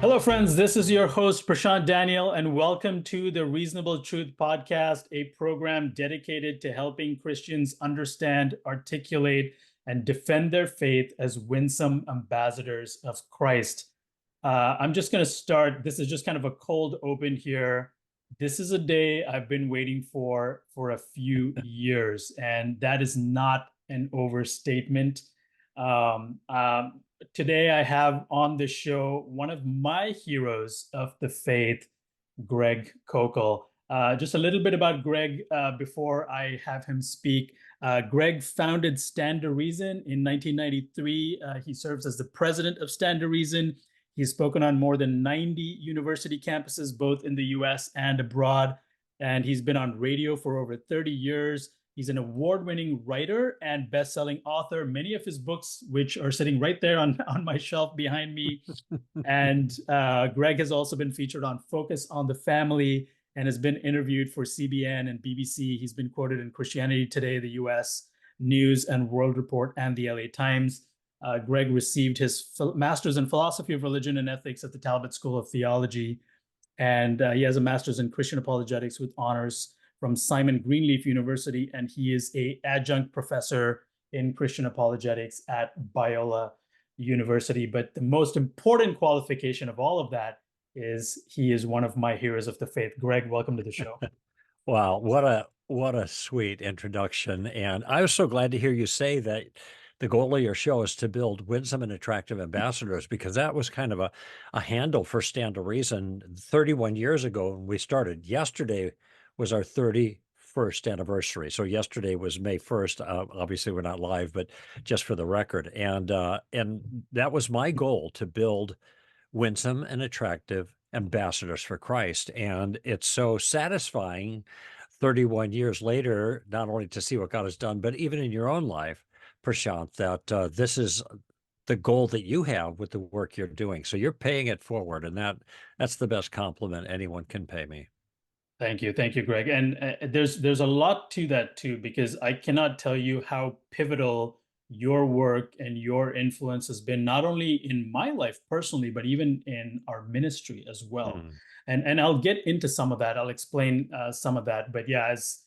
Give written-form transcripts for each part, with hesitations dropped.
Hello, friends. This is your host, Prashanth Daniel, and welcome to the Reasonable Truth Podcast, a program dedicated to helping Christians understand, articulate, and defend their faith as winsome ambassadors of Christ. I'm just going to start. This is just kind of a cold open here. This is a day I've been waiting for a few years, and that is not an overstatement. Um, um, Today I have on the show one of my heroes of the faith, Greg Koukl. Just a little bit about Greg before I have him speak. Greg founded Stand to Reason in 1993. He serves as the president of Stand to Reason. He's spoken on more than 90 university campuses, both in the US and abroad. And he's been on radio for over 30 years. He's an award-winning writer and best-selling author. Many of his books, which are sitting right there on my shelf behind me. And Greg has also been featured on Focus on the Family and has been interviewed for CBN and BBC. He's been quoted in Christianity Today, the US News and World Report, and the LA Times. Greg received his master's in philosophy of religion and ethics at the Talbot School of Theology. And he has a master's in Christian apologetics with honors from Simon Greenleaf University, and he is an adjunct professor in Christian apologetics at Biola University. But the most important qualification of all of that is he is one of my heroes of the faith. Greg, welcome to the show. Wow, what a sweet introduction. And I was so glad to hear you say that the goal of your show is to build winsome and attractive ambassadors, because that was kind of a handle for Stand to Reason 31 years ago when we started. Yesterday was our 31st anniversary. So yesterday was May 1st. Obviously, we're not live, but just for the record. And that was my goal, to build winsome and attractive ambassadors for Christ. And it's so satisfying 31 years later, not only to see what God has done, but even in your own life, Prashanth, that this is the goal that you have with the work you're doing. So you're paying it forward, and that's the best compliment anyone can pay me. Thank you, Greg. And there's a lot to that too, because I cannot tell you how pivotal your work and your influence has been, not only in my life personally, but even in our ministry as well. Mm. And I'll get into some of that. I'll explain some of that. But yeah, as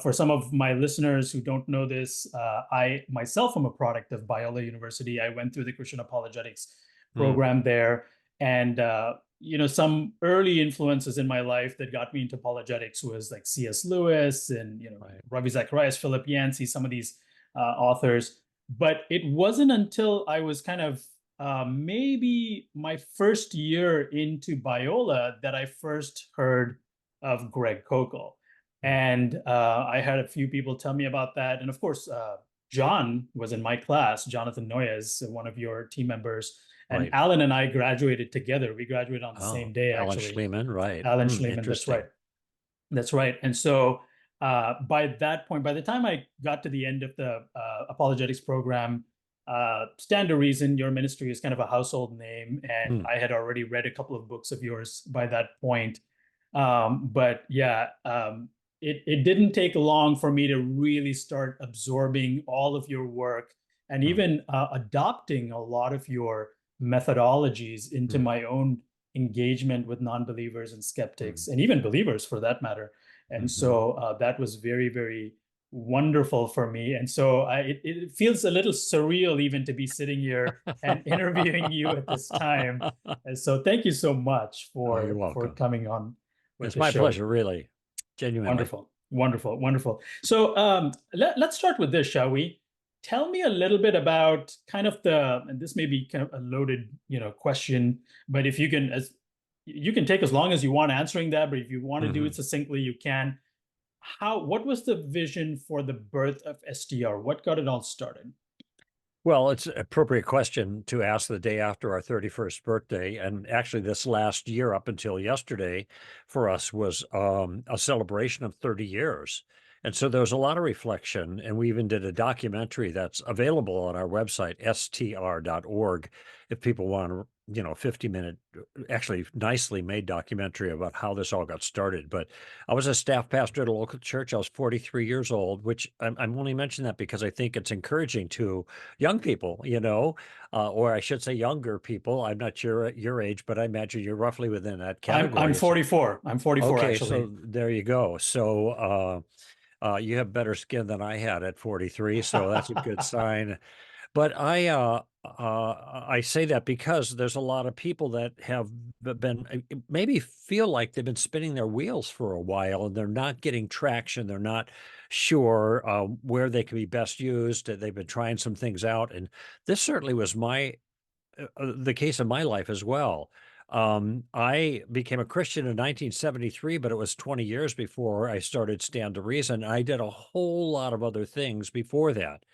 for some of my listeners who don't know this, I myself am a product of Biola University. I went through the Christian apologetics program there, and some early influences in my life that got me into apologetics was like C.S. Lewis and Right. Ravi Zacharias, Philip Yancey, some of these authors. But it wasn't until I was kind of maybe my first year into Biola that I first heard of Greg Koukl. And I had a few people tell me about that. And of course, John was in my class, Jonathan Noyes, one of your team members. And Right. Alan and I graduated together. We graduated on the same day, Alan actually. Schliemann, right. Alan Schliemann, that's Interesting. right. That's right. And so by that point, by the time I got to the end of the apologetics program, Stand to Reason, your ministry is kind of a household name. And I had already read a couple of books of yours by that point. But yeah, it didn't take long for me to really start absorbing all of your work and even adopting a lot of your methodologies into my own engagement with non-believers and skeptics and even believers for that matter. And so that was very, very wonderful for me. And so it feels a little surreal even to be sitting here and interviewing you at this time. And so thank you so much You're for welcome. coming on with It's the my show. pleasure, really. Genuinely. Wonderful. So let's start with this, shall we? Tell me a little bit about kind of and this may be kind of a loaded, question, but if you can, you can take as long as you want answering that, but if you want to do it succinctly, you can. What was the vision for the birth of STR? What got it all started? Well, it's an appropriate question to ask the day after our 31st birthday. And actually, this last year, up until yesterday, for us was a celebration of 30 years And so there was a lot of reflection, and we even did a documentary that's available on our website, str.org, if people want to, 50-minute, actually nicely made documentary about how this all got started. But I was a staff pastor at a local church. I was 43 years old, which I'm only mentioning that because I think it's encouraging to young people, or I should say younger people. I'm not sure at your age, but I imagine you're roughly within that I'm category. 44. I'm 44 Okay, actually. so there you go. So you have better skin than I had at 43, so that's a good sign. But I say that because there's a lot of people that have been maybe feel like they've been spinning their wheels for a while and they're not getting traction. They're not sure where they can be best used. They've been trying some things out, and this certainly was the case in my life as well. I became a Christian in 1973, but it was 20 years before I started Stand to Reason. I did a whole lot of other things before that.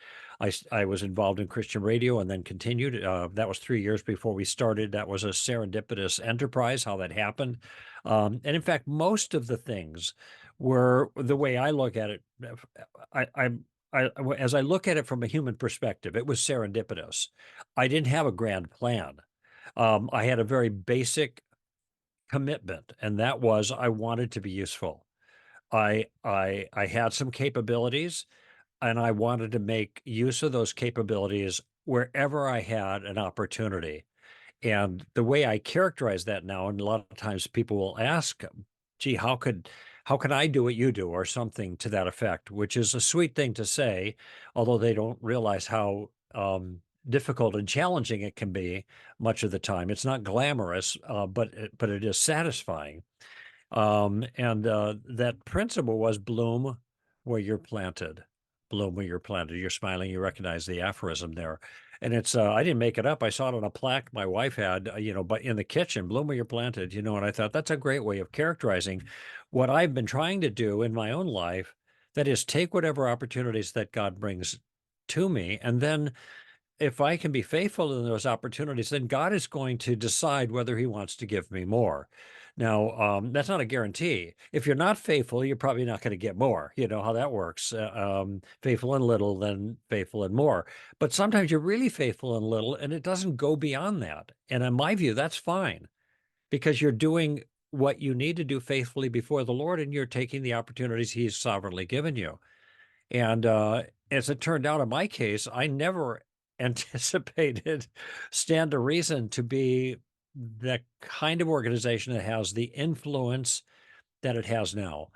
I was involved in Christian radio and then continued. That was 3 years before we started. That was a serendipitous enterprise, how that happened. And in fact, most of the things were the way I look at it. I, I'm as I look at it from a human perspective, it was serendipitous. I didn't have a grand plan. I had a very basic commitment, and that was I wanted to be useful. I had some capabilities, and I wanted to make use of those capabilities wherever I had an opportunity. And the way I characterize that now, and a lot of times people will ask, gee, how can I do what you do, or something to that effect, which is a sweet thing to say, although they don't realize how difficult and challenging it can be much of the time. It's not glamorous, but it is satisfying. And that principle was bloom where you're planted. Bloom where you're planted. You're smiling, you recognize the aphorism there. And it's, I didn't make it up. I saw it on a plaque my wife had, but in the kitchen, bloom where you're planted, and I thought that's a great way of characterizing what I've been trying to do in my own life. That is, take whatever opportunities that God brings to me, and then if I can be faithful in those opportunities, then God is going to decide whether he wants to give me more. Now, that's not a guarantee. If you're not faithful, you're probably not going to get more. You know how that works. Faithful in little, then faithful in more. But sometimes you're really faithful in little, and it doesn't go beyond that. And in my view, that's fine because you're doing what you need to do faithfully before the Lord, and you're taking the opportunities he's sovereignly given you. And as it turned out in my case, I never anticipated Stand to Reason to be the kind of organization that has the influence that it has now.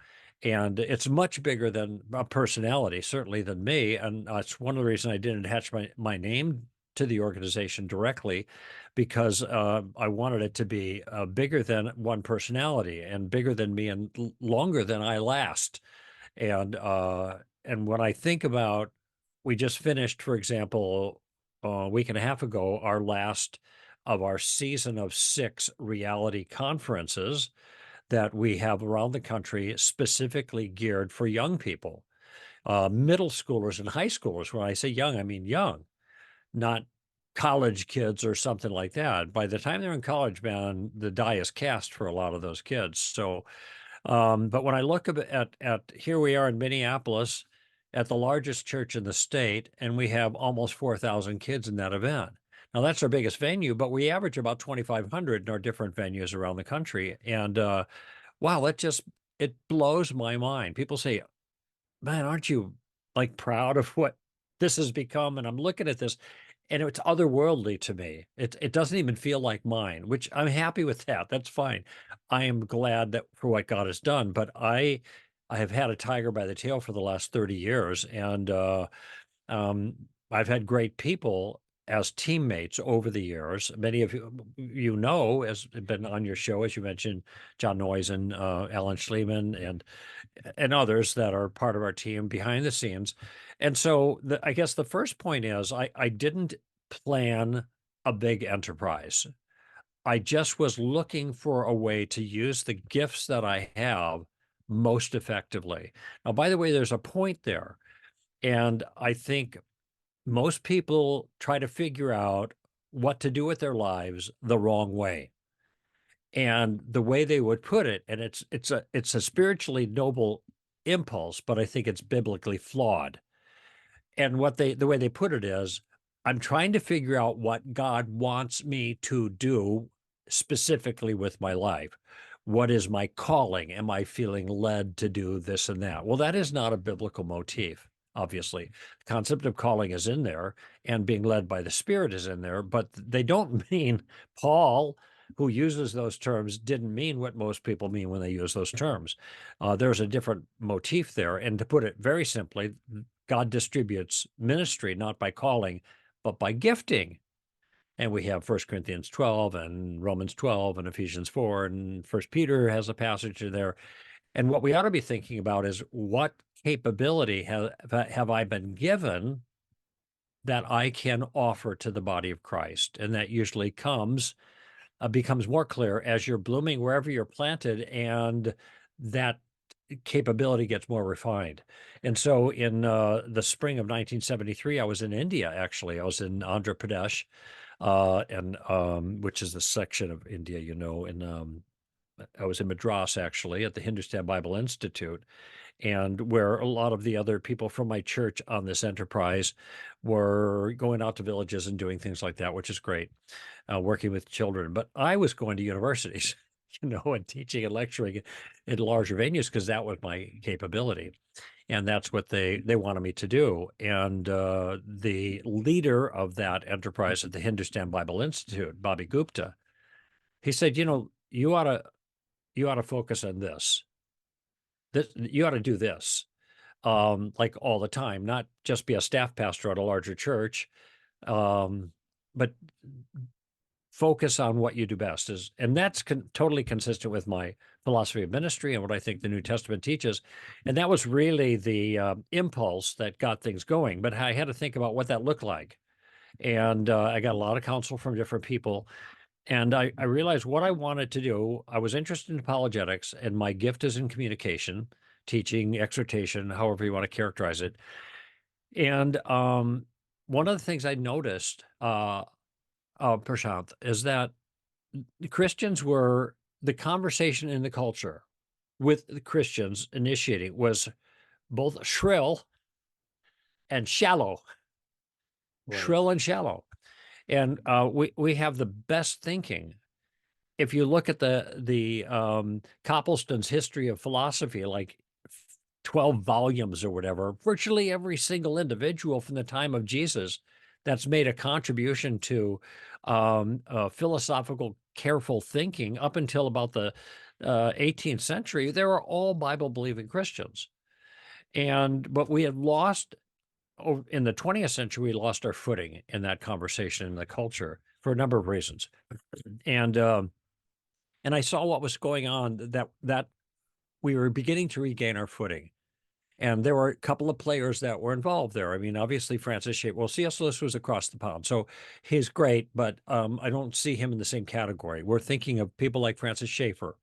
And it's much bigger than a personality, certainly than me. And it's one of the reasons I didn't attach my name to the organization directly, because I wanted it to be bigger than one personality and bigger than me and longer than I last. And when I think about, we just finished, for example, a week and a half ago, our last of our season of 6 reality conferences that we have around the country, specifically geared for young people, middle schoolers and high schoolers. When I say young, I mean young, not college kids or something like that. By the time they're in college, man, the die is cast for a lot of those kids. So but when I look at here we are in Minneapolis at the largest church in the state, and we have almost 4,000 kids in that event. Now that's our biggest venue, but we average about 2,500 in our different venues around the country. And wow, it blows my mind. People say, man, aren't you like proud of what this has become? And I'm looking at this and it's otherworldly to me. It doesn't even feel like mine, which I'm happy with that. That's fine. I am glad that for what God has done, but I have had a tiger by the tail for the last 30 years, and um, I've had great people as teammates over the years. Many of you know, has been on your show, as you mentioned, John Noyes and Alan Schleman, and others that are part of our team behind the scenes. And so I guess the first point is I didn't plan a big enterprise. I just was looking for a way to use the gifts that I have most effectively. Now, by the way, there's a point there. And I think most people try to figure out what to do with their lives the wrong way. And the way they would put it, and it's a spiritually noble impulse, but I think it's biblically flawed. And the way they put it is, I'm trying to figure out what God wants me to do specifically with my life. What is my calling? Am I feeling led to do this and that? Well, that is not a biblical motif, obviously. The concept of calling is in there and being led by the Spirit is in there, but they don't mean Paul, who uses those terms, didn't mean what most people mean when they use those terms. There's a different motif there. And to put it very simply, God distributes ministry not by calling, but by gifting. And we have 1 Corinthians 12 and Romans 12 and Ephesians 4 and 1 Peter has a passage in there. And what we ought to be thinking about is what capability have I been given that I can offer to the body of Christ? And that usually becomes more clear as you're blooming wherever you're planted, and that capability gets more refined. And so in the spring of 1973, I was in India, actually. I was in Andhra Pradesh, which is the section of India, and I was in Madras, actually, at the Hindustan Bible Institute, and where a lot of the other people from my church on this enterprise were going out to villages and doing things like that, which is great, working with children. But I was going to universities, and teaching and lecturing in larger venues because that was my capability. And that's what they wanted me to do. And the leader of that enterprise at the Hindustan Bible Institute, Bobby Gupta, he said, you ought to focus on this. You ought to do this, like all the time, not just be a staff pastor at a larger church, but focus on what you do best. And that's totally consistent with my philosophy of ministry and what I think the New Testament teaches. And that was really the impulse that got things going. But I had to think about what that looked like. And I got a lot of counsel from different people. And I realized what I wanted to do. I was interested in apologetics, and my gift is in communication, teaching, exhortation, however you want to characterize it. And one of the things I noticed, Prashanth, is that Christians the conversation in the culture with the Christians initiating was both shrill and shallow. Right. Shrill and shallow. And we have the best thinking. If you look at the Copleston's History of Philosophy, like 12 volumes or whatever, virtually every single individual from the time of Jesus that's made a contribution to philosophical, careful thinking up until about the 18th century, they were all Bible-believing Christians. But we had lost, in the 20th century, we lost our footing in that conversation in the culture for a number of reasons. And I saw what was going on, that we were beginning to regain our footing. And there were a couple of players that were involved there. I mean, obviously, Francis Schaeffer. Well, C.S. Lewis was across the pond, so he's great, but I don't see him in the same category. We're thinking of people like Francis Schaeffer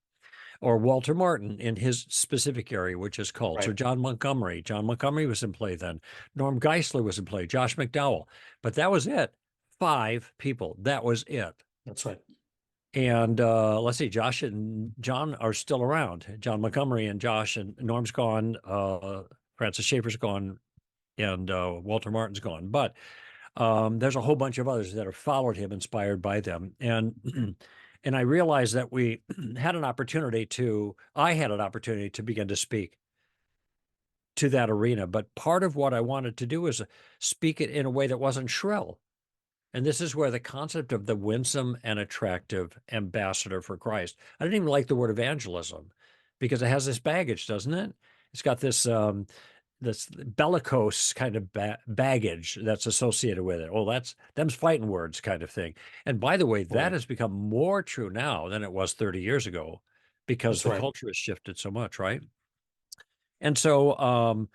or Walter Martin in his specific area, which is cults, right. Or John Montgomery. John Montgomery was in play then. Norm Geisler was in play. Josh McDowell. But that was it. 5 people. That was it. That's right. And let's see, Josh and John are still around. John Montgomery and Josh and Norm's gone. Francis Schaeffer's gone, and Walter Martin's gone. But there's a whole bunch of others that have followed him, inspired by them. And and I realized that I had an opportunity to begin to speak to that arena. But part of what I wanted to do is speak it in a way that wasn't shrill. And this is where the concept of the winsome and attractive ambassador for Christ. I didn't even like the word evangelism because it has this baggage, doesn't it? It's got this this bellicose kind of baggage that's associated with it. Oh, them's fighting words kind of thing. And by the way, that has become more true now than it was 30 years ago because the culture has shifted so much, right? And so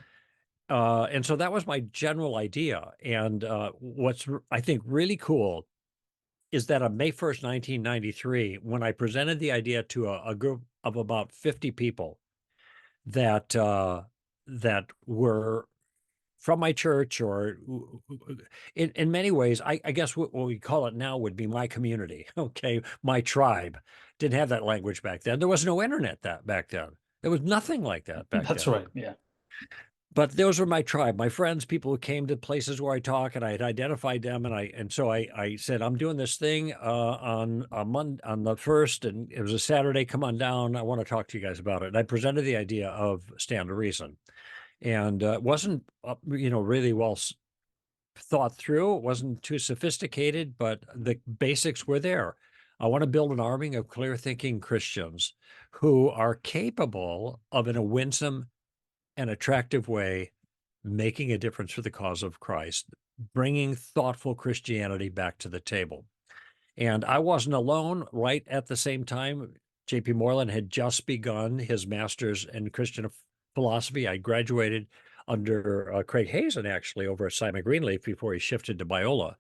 that was my general idea. And what's, I think, really cool is that on May 1st, 1993, when I presented the idea to a group of about 50 people that were from my church, or in many ways, I guess what we call it now would be my community, okay, my tribe. Didn't have that language back then. There was no internet back then. There was nothing like that back That's then. right. Yeah. But those were my tribe, my friends, people who came to places where I talk, and I had identified them, and so I said, I'm doing this thing on on the first, and it was a Saturday. Come on down. I want to talk to you guys about it. And I presented the idea of stand to reason, and it wasn't really well thought through. It wasn't too sophisticated, but the basics were there. I want to build an army of clear thinking Christians who are capable of, in a winsome and attractive way, making a difference for the cause of Christ, bringing thoughtful Christianity back to the table. And I wasn't alone. Right at the same time, J.P. Moreland had just begun his master's in Christian philosophy. I graduated under Craig Hazen, actually, over at Simon Greenleaf before he shifted to Biola,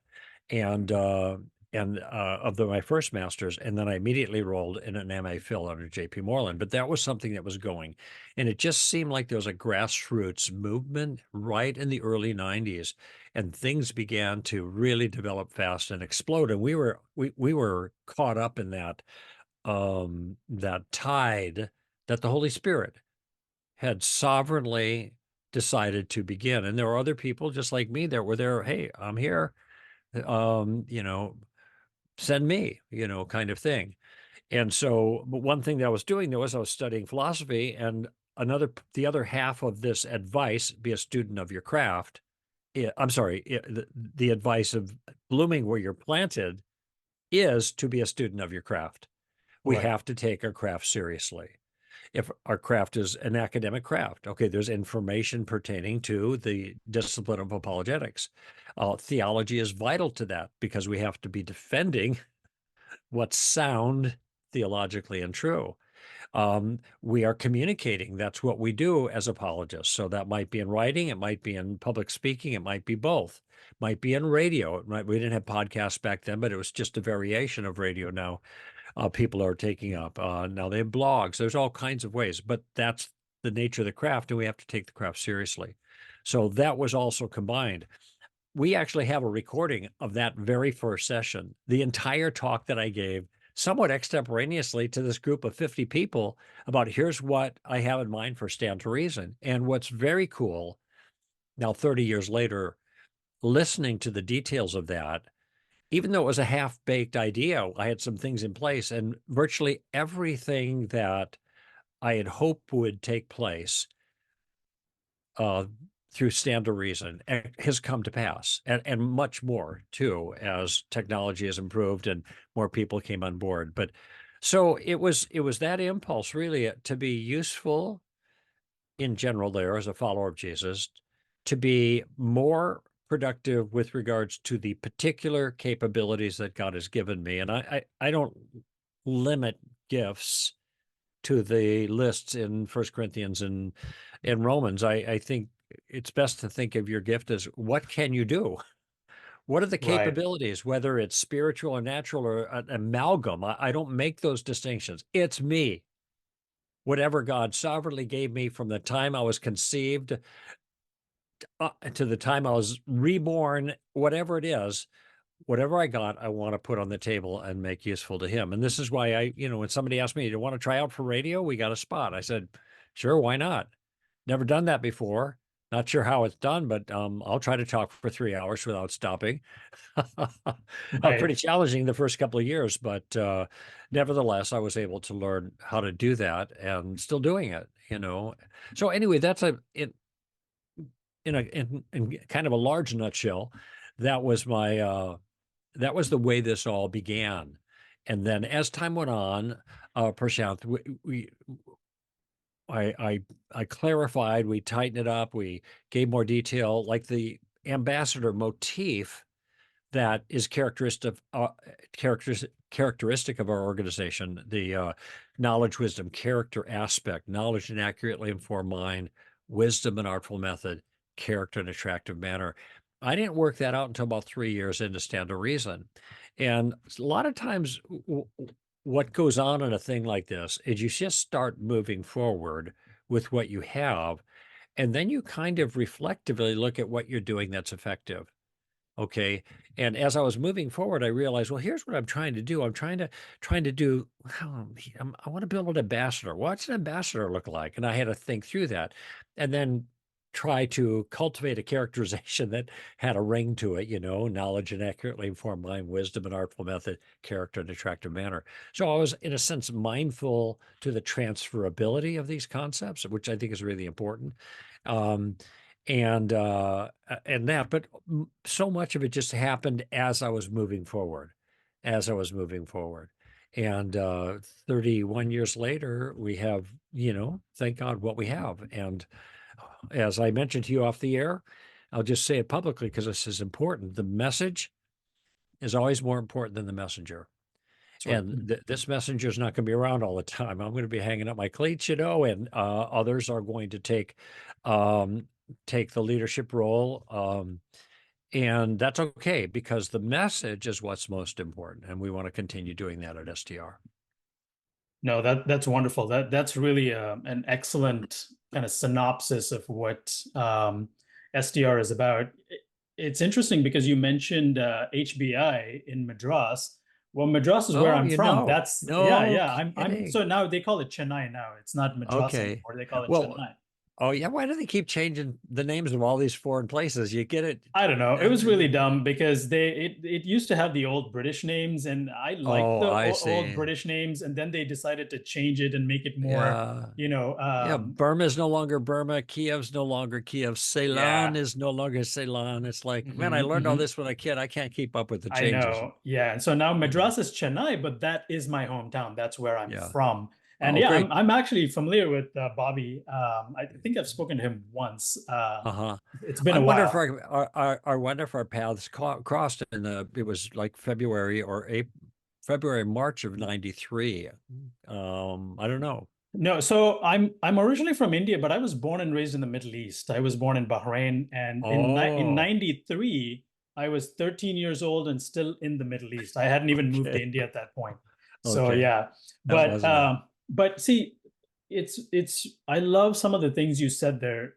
and my first master's, and then I immediately rolled in an MA Phil under J.P. Moreland. But that was something that was going, and it just seemed like there was a grassroots movement right in the early '90s, and things began to really develop fast and explode. And we were caught up in that tide that the Holy Spirit had sovereignly decided to begin. And there were other people just like me that were there. Hey, I'm here. Um, you know, send me, kind of thing. And so, but one thing that I was doing there was I was studying philosophy, and the other half of this advice, be a student of your craft. I'm sorry, the advice of blooming where you're planted is to be a student of your craft. We Right. have to take our craft seriously. If our craft is an academic craft, okay, there's information pertaining to the discipline of apologetics. Theology is vital to that because we have to be defending what's sound theologically and true. We are communicating. That's what we do as apologists. So that might be in writing, it might be in public speaking, it might be both, might be in radio. We didn't have podcasts back then, but it was just a variation of radio now. People are taking up. Now they have blogs. There's all kinds of ways, but that's the nature of the craft, and we have to take the craft seriously. So that was also combined. We actually have a recording of that very first session, the entire talk that I gave, somewhat extemporaneously to this group of 50 people about here's what I have in mind for Stand to Reason. And what's very cool now, 30 years later, listening to the details of that, even though it was a half-baked idea, I had some things in place, and virtually everything that I had hoped would take place uh, through Stand to Reason has come to pass, and much more too, as technology has improved and more people came on board. But so it was that impulse really to be useful in general there as a follower of Jesus, to be more productive with regards to the particular capabilities that God has given me. And I don't limit gifts to the lists in First Corinthians and in Romans. I think it's best to think of your gift as what can you do? What are the Right. capabilities, whether it's spiritual or natural or an amalgam? I don't make those distinctions. It's me. Whatever God sovereignly gave me from the time I was conceived to the time I was reborn, whatever it is, whatever I got, I want to put on the table and make useful to him. And this is why when somebody asked me, "Do you want to try out for radio?" We got a spot. I said, "Sure, why not?" Never done that before. Not sure how it's done, but I'll try to talk for 3 hours without stopping. Right. Pretty challenging the first couple of years, but nevertheless, I was able to learn how to do that and still doing it. So anyway, that's in kind of a large nutshell, that was that was the way this all began. And then as time went on, Prashanth, I clarified, we tightened it up, we gave more detail, like the ambassador motif that is characteristic of our organization, the knowledge, wisdom, character aspect, knowledge and accurately informed mind, wisdom and artful method, character and attractive manner. I didn't work that out until about 3 years into Stand to Reason. And a lot of times, what goes on in a thing like this is you just start moving forward with what you have, and then you kind of reflectively look at what you're doing that's effective. Okay. And as I was moving forward, I realized, well, here's what I'm trying to do. I'm trying to do, I want to build an ambassador. What's an ambassador look like? And I had to think through that and then try to cultivate a characterization that had a ring to it, knowledge and accurately informed mind, wisdom and artful method, character and attractive manner. So I was, in a sense, mindful to the transferability of these concepts, which I think is really important. Um, and that, but so much of it just happened as I was moving forward, and 31 years later, we have, thank God what we have. And as I mentioned to you off the air, I'll just say it publicly because this is important. The message is always more important than the messenger. That's right. And this messenger is not going to be around all the time. I'm going to be hanging up my cleats, and others are going to um, take the leadership role. And that's okay because the message is what's most important. And we want to continue doing that at STR. No, that's wonderful. That's really an excellent kind of synopsis of what SDR is about. It's interesting because you mentioned HBI in Madras. Well, Madras is where Oh, I'm from. That's yeah, no yeah. I'm kidding. so now they call it Chennai now. It's not Madras Okay. anymore. They call it Well, Chennai. oh yeah. Why do they keep changing the names of all these foreign places? You get it. I don't know. It was really dumb because it used to have the old British names, and I liked Oh, the I old see. British names, and then they decided to change it and make it more, Yeah. you know, Yeah, Burma is no longer Burma. Kiev's no longer Kiev. Ceylon yeah. is no longer Ceylon. It's like, man, I learned all Hmm. this when I kid. I can't keep up with the I changes. know. Yeah. And so now Yeah. Madras is Chennai, but that is my hometown. That's where I'm Yeah. from. And Oh, yeah, great. I'm actually familiar with Bobby. I think I've spoken to him once. Uh-huh. It's been I a wonder if while. I wonder if our paths crossed in it was like February or April, February, March of 93. I don't know. No, so I'm originally from India, but I was born and raised in the Middle East. I was born in Bahrain, and in Oh, 93, I was 13 years old and still in the Middle East. I hadn't even moved to okay. India at that point. So Okay. yeah, That but wasn't it. see, it's I love some of the things you said there,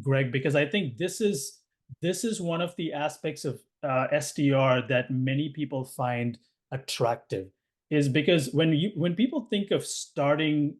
Greg, because I think this is one of the aspects of SDR that many people find attractive is because when people think of starting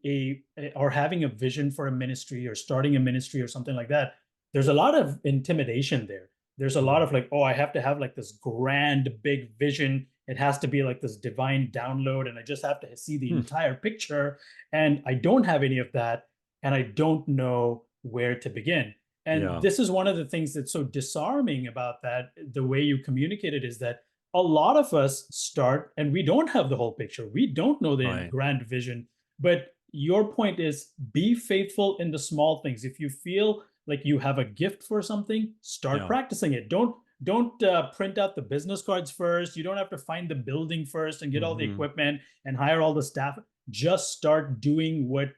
or having a vision for a ministry or starting a ministry or something like that, there's a lot of intimidation there. There's a lot Mm. of like, oh, I have to have like this grand big vision. It has to be like this divine download, and I just have to see the Hmm. entire picture. And I don't have any of that, and I don't know where to begin. And Yeah. this is one of the things that's so disarming about that, the way you communicate it, is that a lot of us start and we don't have the whole picture. We don't know the Right. grand vision. But your point is be faithful in the small things. If you feel like you have a gift for something, start Yeah. practicing it. Don't print out the business cards first. You don't have to find the building first and get all the Hmm. equipment and hire all the staff. Just start doing what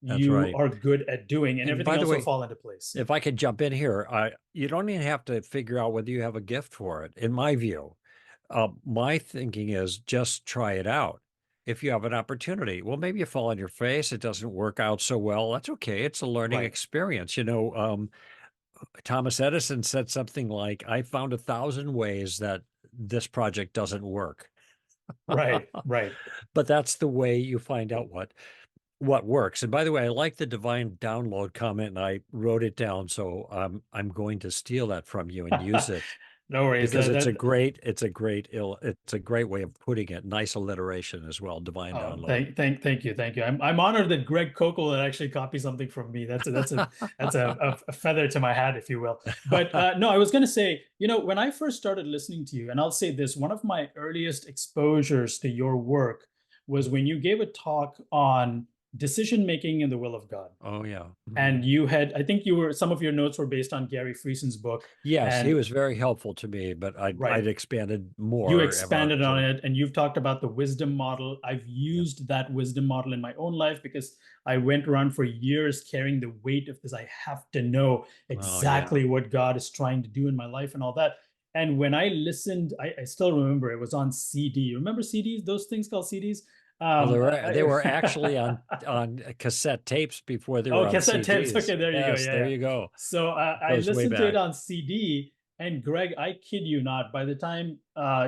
That's you right. are good at doing, and And everything by the else will way, fall into place. if I could jump in here, you don't even have to figure out whether you have a gift for it. In my view, my thinking is just try it out. If you have an opportunity, well, maybe you fall on your face. It doesn't work out so well. That's okay. It's a learning Right, experience. Thomas Edison said something like, "I found 1,000 ways that this project doesn't work." right, right. But that's the way you find out what works. And by the way, I like the divine download comment, and I wrote it down. So I'm going to steal that from you and use it No worries. because it's a great way of putting it. Nice alliteration as well. Divine Oh, download. thank you. I'm honored that Greg Koukl would actually copy something from me. That's a feather to my hat, if you will. But no, I was going to say, when I first started listening to you, and I'll say this, one of my earliest exposures to your work was when you gave a talk on decision making and the will of God. Oh yeah. And Mhm. I think some of your notes were based on Gary Friesen's book. Yes, he And was very helpful to me, but right, I'd expanded you more about expanded on it and you've talked about the wisdom model. I've yeah. used that wisdom model in my own life because I went around for years carrying the weight of this. I have to know Oh yeah. exactly what God is trying to do in my life and all that. And when I listened, I still remember it was on CD. Remember CDs, those things called CDs? Well, Um, they were actually on cassette tapes before they were Oh, on cassette tapes. CDs. Okay, there you go. Yes, Yeah, there yeah. you go. So I Goes way listened to it back. on CD, And Greg, I kid you not, by the time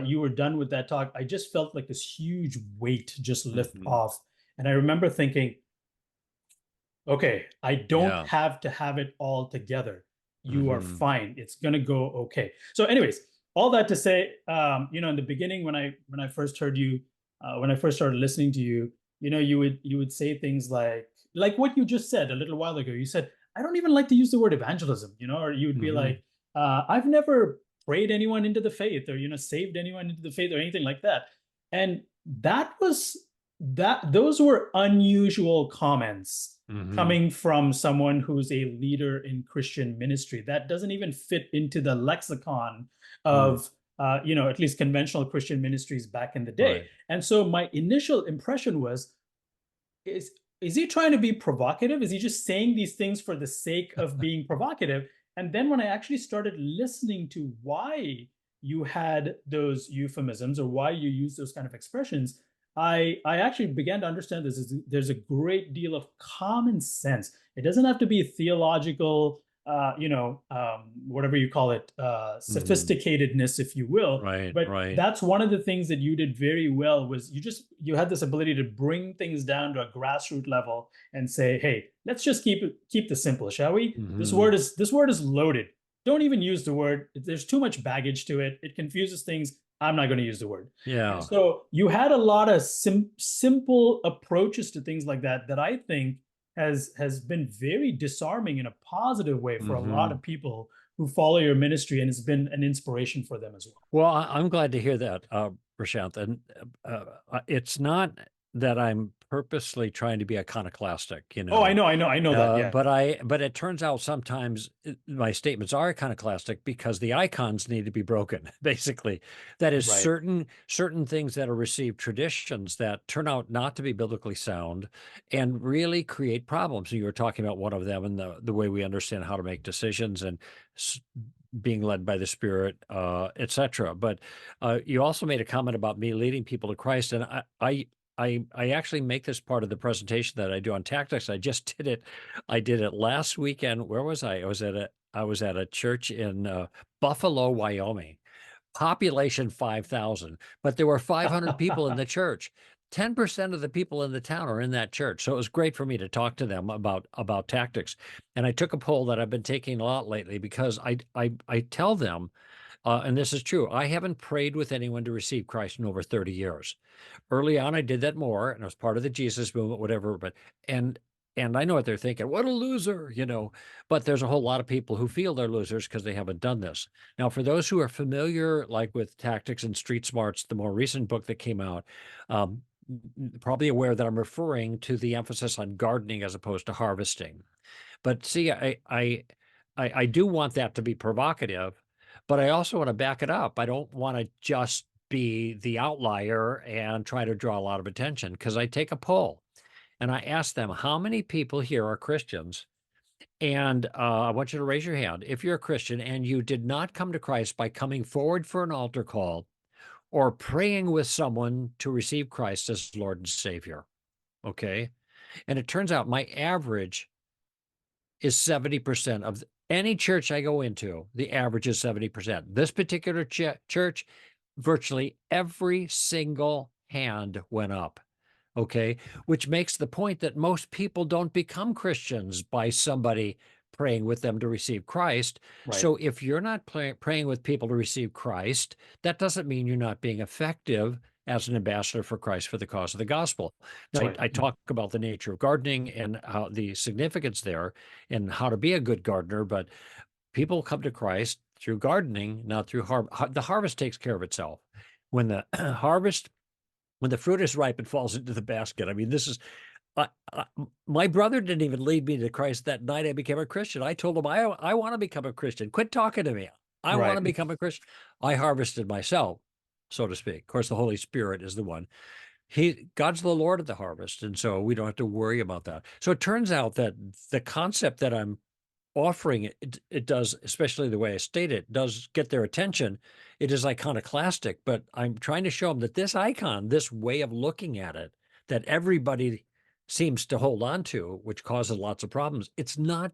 you were done with that talk, I just felt like this huge weight just lift Hmm. off. And I remember thinking, okay, I don't Yeah. have to have it all together. You are Hmm. fine. It's gonna go okay. So, anyways, all that to say, in the beginning when I first heard you, when I first started listening to you, you would say things like what you just said a little while ago. You said, I don't even like to use the word evangelism, or you would be Hmm. like, I've never prayed anyone into the faith or saved anyone into the faith or anything like that. And those were unusual comments Hmm. coming from someone who's a leader in Christian ministry. That doesn't even fit into the lexicon Mm. of at least conventional Christian ministries back in the day. Right. And so my initial impression was, is is he trying to be provocative? Is he just saying these things for the sake of being provocative? And then when I actually started listening to why you had those euphemisms or why you use those kind of expressions, I actually began to understand there's a great deal of common sense. It doesn't have to be theological, whatever you call it, Hmm. sophisticatedness, if you will. Right. But Right. that's one of the things that you did very well was you had this ability to bring things down to a grassroots level and say, hey, let's just keep this simple, shall we? This Hmm. word is this word is loaded. Don't even use the word. There's too much baggage to it. It confuses things. I'm not going to use the word. And Yeah. so you had a lot of simple approaches to things like that I think has been very disarming in a positive way for a lot Hmm. of people who follow your ministry, and it's been an inspiration for them as well. Well, I'm glad to hear that, Prashanth. And it's not that I'm purposely trying to be iconoclastic, Oh, I know that. Yeah, but it turns out sometimes my statements are iconoclastic because the icons need to be broken. Basically, that is right. certain things that are received traditions that turn out not to be biblically sound and really create problems. And you were talking about one of them and the way we understand how to make decisions and being led by the Spirit, etc. But you also made a comment about me leading people to Christ, and I actually make this part of the presentation that I do on tactics. I just did it. I did it last weekend. Where was I? I was at a church in Buffalo, Wyoming. Population 5,000, but there were 500 people in the church. 10% of the people in the town are in that church. So it was great for me to talk to them about tactics. And I took a poll that I've been taking a lot lately because I tell them, and this is true, I haven't prayed with anyone to receive Christ in over 30 years. Early on, I did that more, and I was part of the Jesus movement, whatever. But and and I know what they're thinking. What a loser. But there's a whole lot of people who feel they're losers because they haven't done this. Now, for those who are familiar, like with Tactics and Street Smarts, the more recent book that came out, um, probably aware that I'm referring to the emphasis on gardening as opposed to harvesting. But see, I do want that to be provocative, but I also want to back it up. I don't want to just be the outlier and try to draw a lot of attention because I take a poll and I ask them, how many people here are Christians? And I want you to raise your hand if you're a Christian and you did not come to Christ by coming forward for an altar call or praying with someone to receive Christ as Lord and Savior. Okay. And it turns out my average is 70% of any church I go into, the average is 70%. This particular church, virtually every single hand went up. Okay. Which makes the point that most people don't become Christians by somebody praying with them to receive Christ. Right. So if you're not praying with people to receive Christ, that doesn't mean you're not being effective as an ambassador for Christ for the cause of the gospel. Now, That's I, right. I talk about the nature of gardening and how the significance there and how to be a good gardener, but people come to Christ through gardening, not through the harvest takes care of itself. When the harvest when the fruit is ripe, it falls into the basket. I mean, this is my brother didn't even lead me to Christ that night I became a Christian. I told him, I want to become a Christian. Quit talking to me. I want to Right. become a Christian. I harvested myself, so to speak. Of course, the Holy Spirit is the one. God's the Lord of the harvest. And so we don't have to worry about that. So it turns out that the concept that I'm offering it does, especially the way I state it, does get their attention. It is iconoclastic, but I'm trying to show them that this icon, this way of looking at it, that everybody seems to hold on to, which causes lots of problems. It's not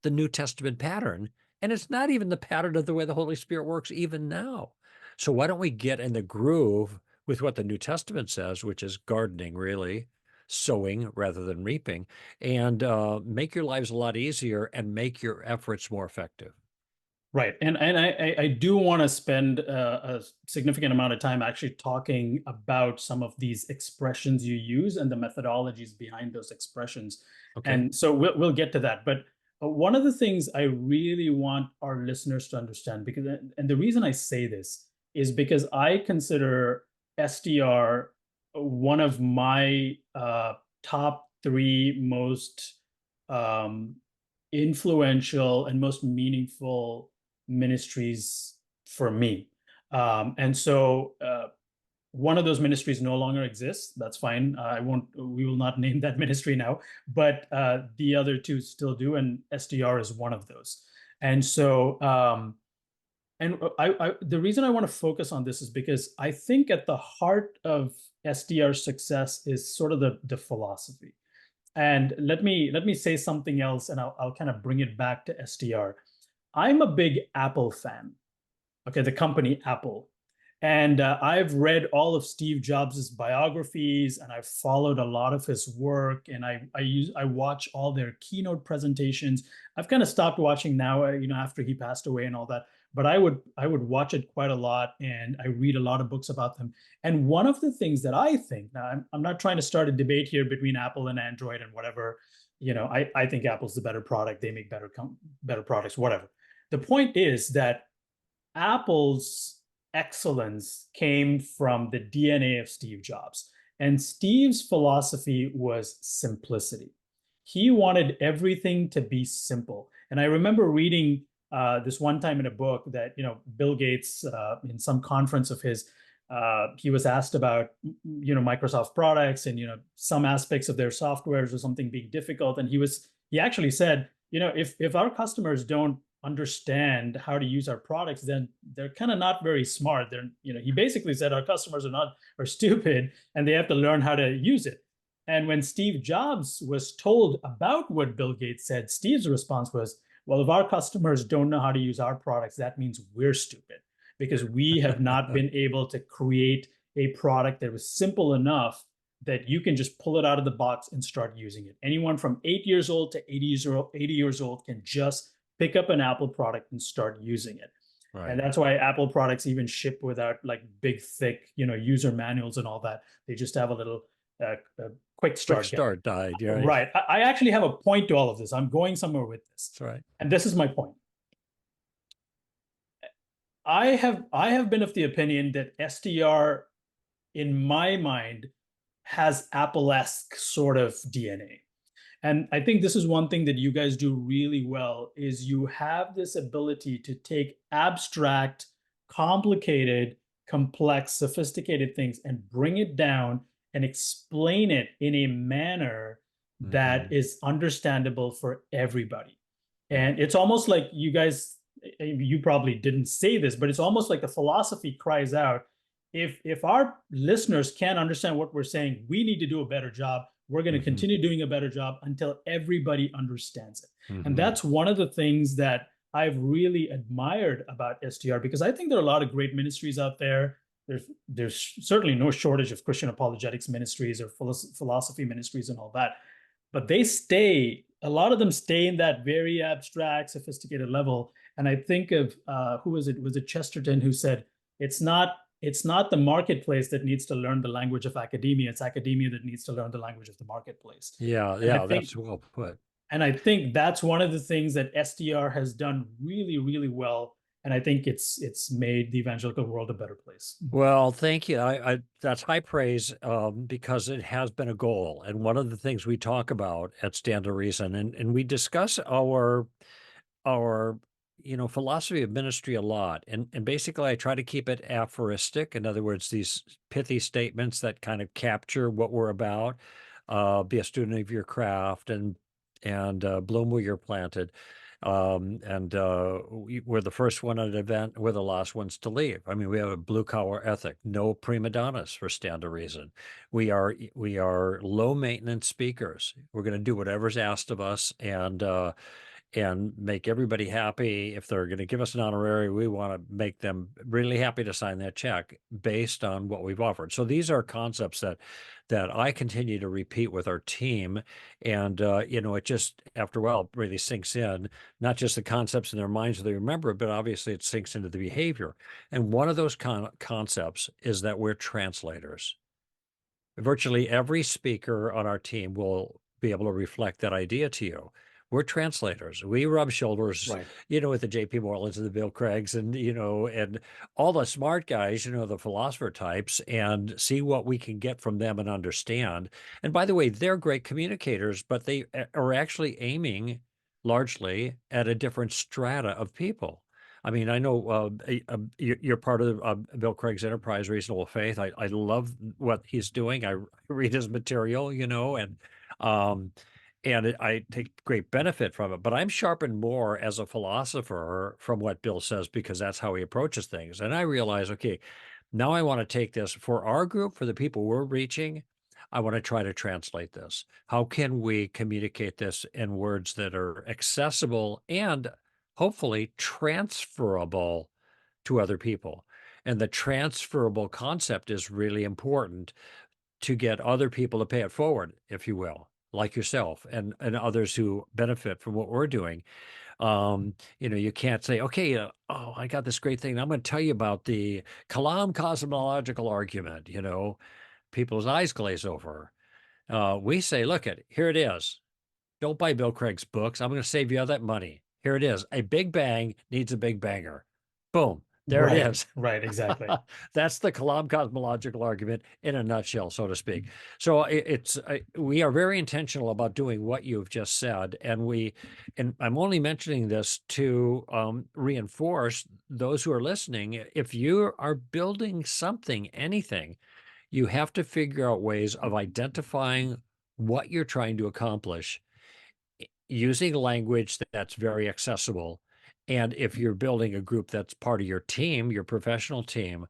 the New Testament pattern. And it's not even the pattern of the way the Holy Spirit works even now. So why don't we get in the groove with what the New Testament says, which is gardening, really, sowing rather than reaping, and make your lives a lot easier and make your efforts more effective. Right. And I do want to spend a significant amount of time actually talking about some of these expressions you use and the methodologies behind those expressions. Okay. And so we'll get to that. But one of the things I really want our listeners to understand, because, and the reason I say this is because I consider SDR one of my top three most um, influential and most meaningful ministries for me. And so one of those ministries no longer exists. That's fine. I won't, we will not name that ministry now, but the other two still do. And SDR is one of those. And so, the reason I want to focus on this is because I think at the heart of SDR success is sort of the philosophy. And let me say something else, and I'll kind of bring it back to SDR. I'm a big Apple fan. Okay, the company Apple. And I've read all of Steve Jobs' biographies, and I've followed a lot of his work, and I watch all their keynote presentations. I've kind of stopped watching now, after he passed away and all that. But I would watch it quite a lot, and I read a lot of books about them. And one of the things that I think, now I'm not trying to start a debate here between Apple and Android and whatever. I think Apple's the better product. They make better products, whatever. The point is that Apple's excellence came from the DNA of Steve Jobs. And Steve's philosophy was simplicity. He wanted everything to be simple. And I remember reading this one time in a book that, Bill Gates, in some conference of his, he was asked about, Microsoft products and, some aspects of their softwares or something being difficult. And he actually said, if our customers don't understand how to use our products, then they're kind of not very smart. He basically said our customers are stupid and they have to learn how to use it. And when Steve Jobs was told about what Bill Gates said, Steve's response was, well, if our customers don't know how to use our products, that means we're stupid because we have not been able to create a product that was simple enough that you can just pull it out of the box and start using it. Anyone from 8 years old to 80 years old can just pick up an Apple product and start using it. Right. And that's why Apple products even ship without like big, thick, user manuals and all that. They just have a little quick start. Quick start guide. Yeah. Right. I actually have a point to all of this. I'm going somewhere with this. That's right. And this is my point. I have been of the opinion that SDR, in my mind, has Apple-esque sort of DNA. And I think this is one thing that you guys do really well is you have this ability to take abstract, complicated, complex, sophisticated things and bring it down and explain it in a manner that is understandable for everybody. And it's almost like you guys, you probably didn't say this, but it's almost like the philosophy cries out, if our listeners can't understand what we're saying, we need to do a better job. We're going to continue doing a better job until everybody understands it. And that's one of the things that I've really admired about SDR, because I think there are a lot of great ministries out there. There's certainly no shortage of Christian apologetics ministries or philosophy ministries and all that. But a lot of them stay in that very abstract, sophisticated level. And I think of, who was it? Was it Chesterton who said, it's not the marketplace that needs to learn the language of academia. It's academia that needs to learn the language of the marketplace. Yeah, that's well put. And I think that's one of the things that SDR has done really, really well. And I think it's made the evangelical world a better place. Well, thank you. That's high praise because it has been a goal. And one of the things we talk about at Stand to Reason, and we discuss our philosophy of ministry a lot. And basically I try to keep it aphoristic. In other words, these pithy statements that kind of capture what we're about. Be a student of your craft and bloom where you're planted. We're the first one at an event. We're the last ones to leave. I mean, we have a blue collar ethic, no prima donnas for Stand to Reason. We are low maintenance speakers. We're going to do whatever's asked of us. and make everybody happy. If they're going to give us an honorary, we want to make them really happy to sign that check based on what we've offered. So these are concepts that I continue to repeat with our team. And, it just, after a while, really sinks in, not just the concepts in their minds so they remember it, but obviously it sinks into the behavior. And one of those concepts is that we're translators. Virtually every speaker on our team will be able to reflect that idea to you. We're translators. We rub shoulders, Right. with the J.P. Morlands and the Bill Craigs and all the smart guys, the philosopher types, and see what we can get from them and understand. And by the way, they're great communicators, but they are actually aiming largely at a different strata of people. I mean, I know you're part of Bill Craig's enterprise, Reasonable Faith. I love what he's doing. I read his material, um, I take great benefit from it. But I'm sharpened more as a philosopher from what Bill says because that's how he approaches things. And I realize, okay, now I want to take this for our group, for the people we're reaching. I want to try to translate this. How can we communicate this in words that are accessible and hopefully transferable to other people? And the transferable concept is really important to get other people to pay it forward, if you will, like yourself and others who benefit from what we're doing. You can't say, okay, oh, I got this great thing. I'm going to tell you about the Kalam cosmological argument. People's eyes glaze over. We say, look here it is. Don't buy Bill Craig's books. I'm going to save you all that money. Here it is. A big bang needs a big banger. Boom. There it Right. is. Right. Exactly. That's the Kalam cosmological argument in a nutshell, so to speak. So we are very intentional about doing what you've just said, and I'm only mentioning this to reinforce those who are listening. If you are building something, anything, you have to figure out ways of identifying what you're trying to accomplish using language that's very accessible. And if you're building a group that's part of your team, your professional team,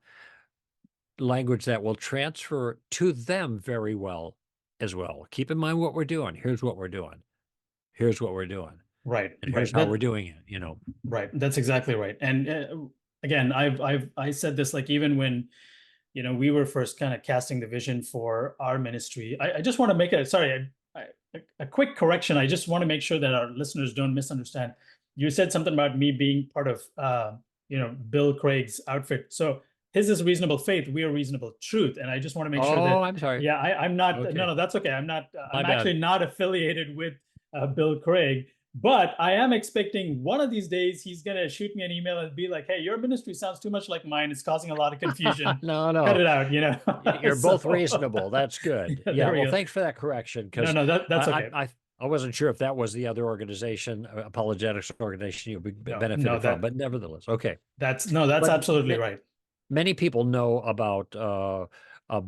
language that will transfer to them very well as well. Keep in mind what we're doing. Here's what we're doing. Here's what we're doing. Right. And here's Right. how we're doing it. Right. That's exactly right. And again, I said this like even when we were first kind of casting the vision for our ministry. I just want to make a quick correction. I just want to make sure that our listeners don't misunderstand. You said something about me being part of, Bill Craig's outfit. So his is Reasonable Faith. We are Reasonable Truth. And I just want to make sure that, Oh, I'm sorry. yeah, I'm not, Okay. no, that's okay. I'm not, My I'm bad. actually not affiliated with Bill Craig. But I am expecting one of these days he's going to shoot me an email and be like, hey, your ministry sounds too much like mine. It's causing a lot of confusion. No. Cut it out, You're both So, reasonable. That's good. yeah, Yeah. there we Well, go. thanks for that correction No, because no, that's I, okay. I wasn't sure if that was the other organization, apologetics organization you No, no, benefited from, but nevertheless, okay. that's But absolutely right. many people know about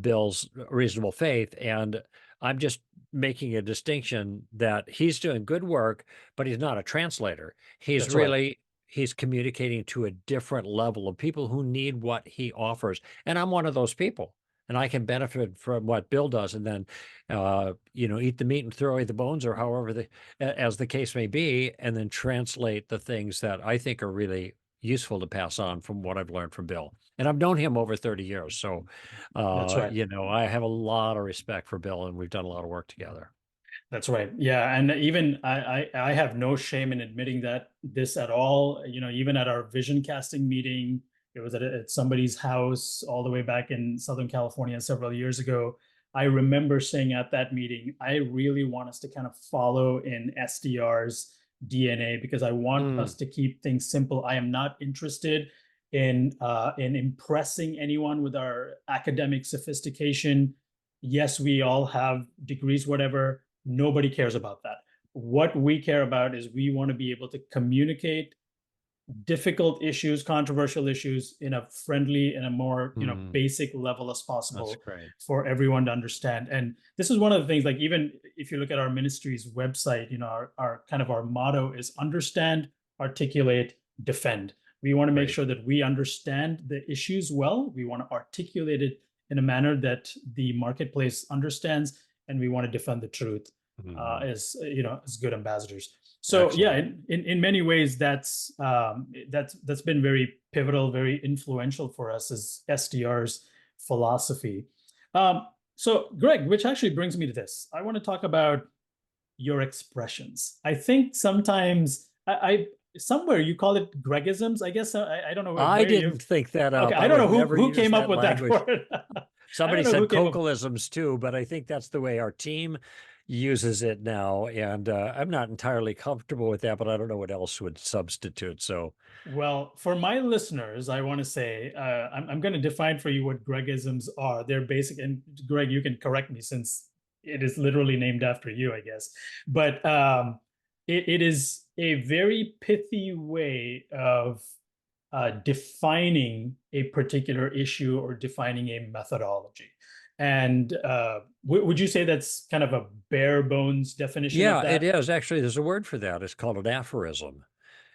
Bill's Reasonable Faith, and I'm just making a distinction that he's doing good work, but he's not a translator. That's right. He's communicating to a different level of people who need what he offers, and I'm one of those people. And I can benefit from what Bill does, and then, eat the meat and throw away the bones, or however as the case may be, and then translate the things that I think are really useful to pass on from what I've learned from Bill. And I've known him over 30 years. So, That's right. I have a lot of respect for Bill and we've done a lot of work together. That's right. Yeah, and even I have no shame in admitting that this at all. Even at our vision casting meeting, it was at somebody's house all the way back in Southern California several years ago. I remember saying at that meeting, I really want us to kind of follow in SDR's DNA because I want us to keep things simple. I am not interested in impressing anyone with our academic sophistication. Yes, we all have degrees, whatever. Nobody cares about that. What we care about is we want to be able to communicate difficult issues, controversial issues in a friendly and a more, basic level as possible for everyone to understand. And this is one of the things, like, even if you look at our ministry's website, our kind of our motto is understand, articulate, defend. We want to make sure that we understand the issues well. We want to articulate it in a manner that the marketplace understands, and we want to defend the truth as good ambassadors. So yeah, Excellent. in many ways, that's been very pivotal, very influential for us as SDR's philosophy. So Greg, which actually brings me to this. I want to talk about your expressions. I think sometimes I somewhere you call it Gregisms. I guess I don't know I where you. didn't think that Okay, up. I I don't know would who never who use came up that with that language. word. I Somebody don't know who said came up. Kouklisms too, but I think that's the way our team uses it now. And I'm not entirely comfortable with that, but I don't know what else would substitute. So Well, for my listeners, I want to say I'm going to define for you what Gregisms are. They're basic, and Greg, you can correct me since it is literally named after you, I guess. But it is a very pithy way of defining a particular issue or defining a methodology. And would you say that's kind of a bare bones definition of yeah, it that? is. Actually, there's a word for that. It's called an aphorism.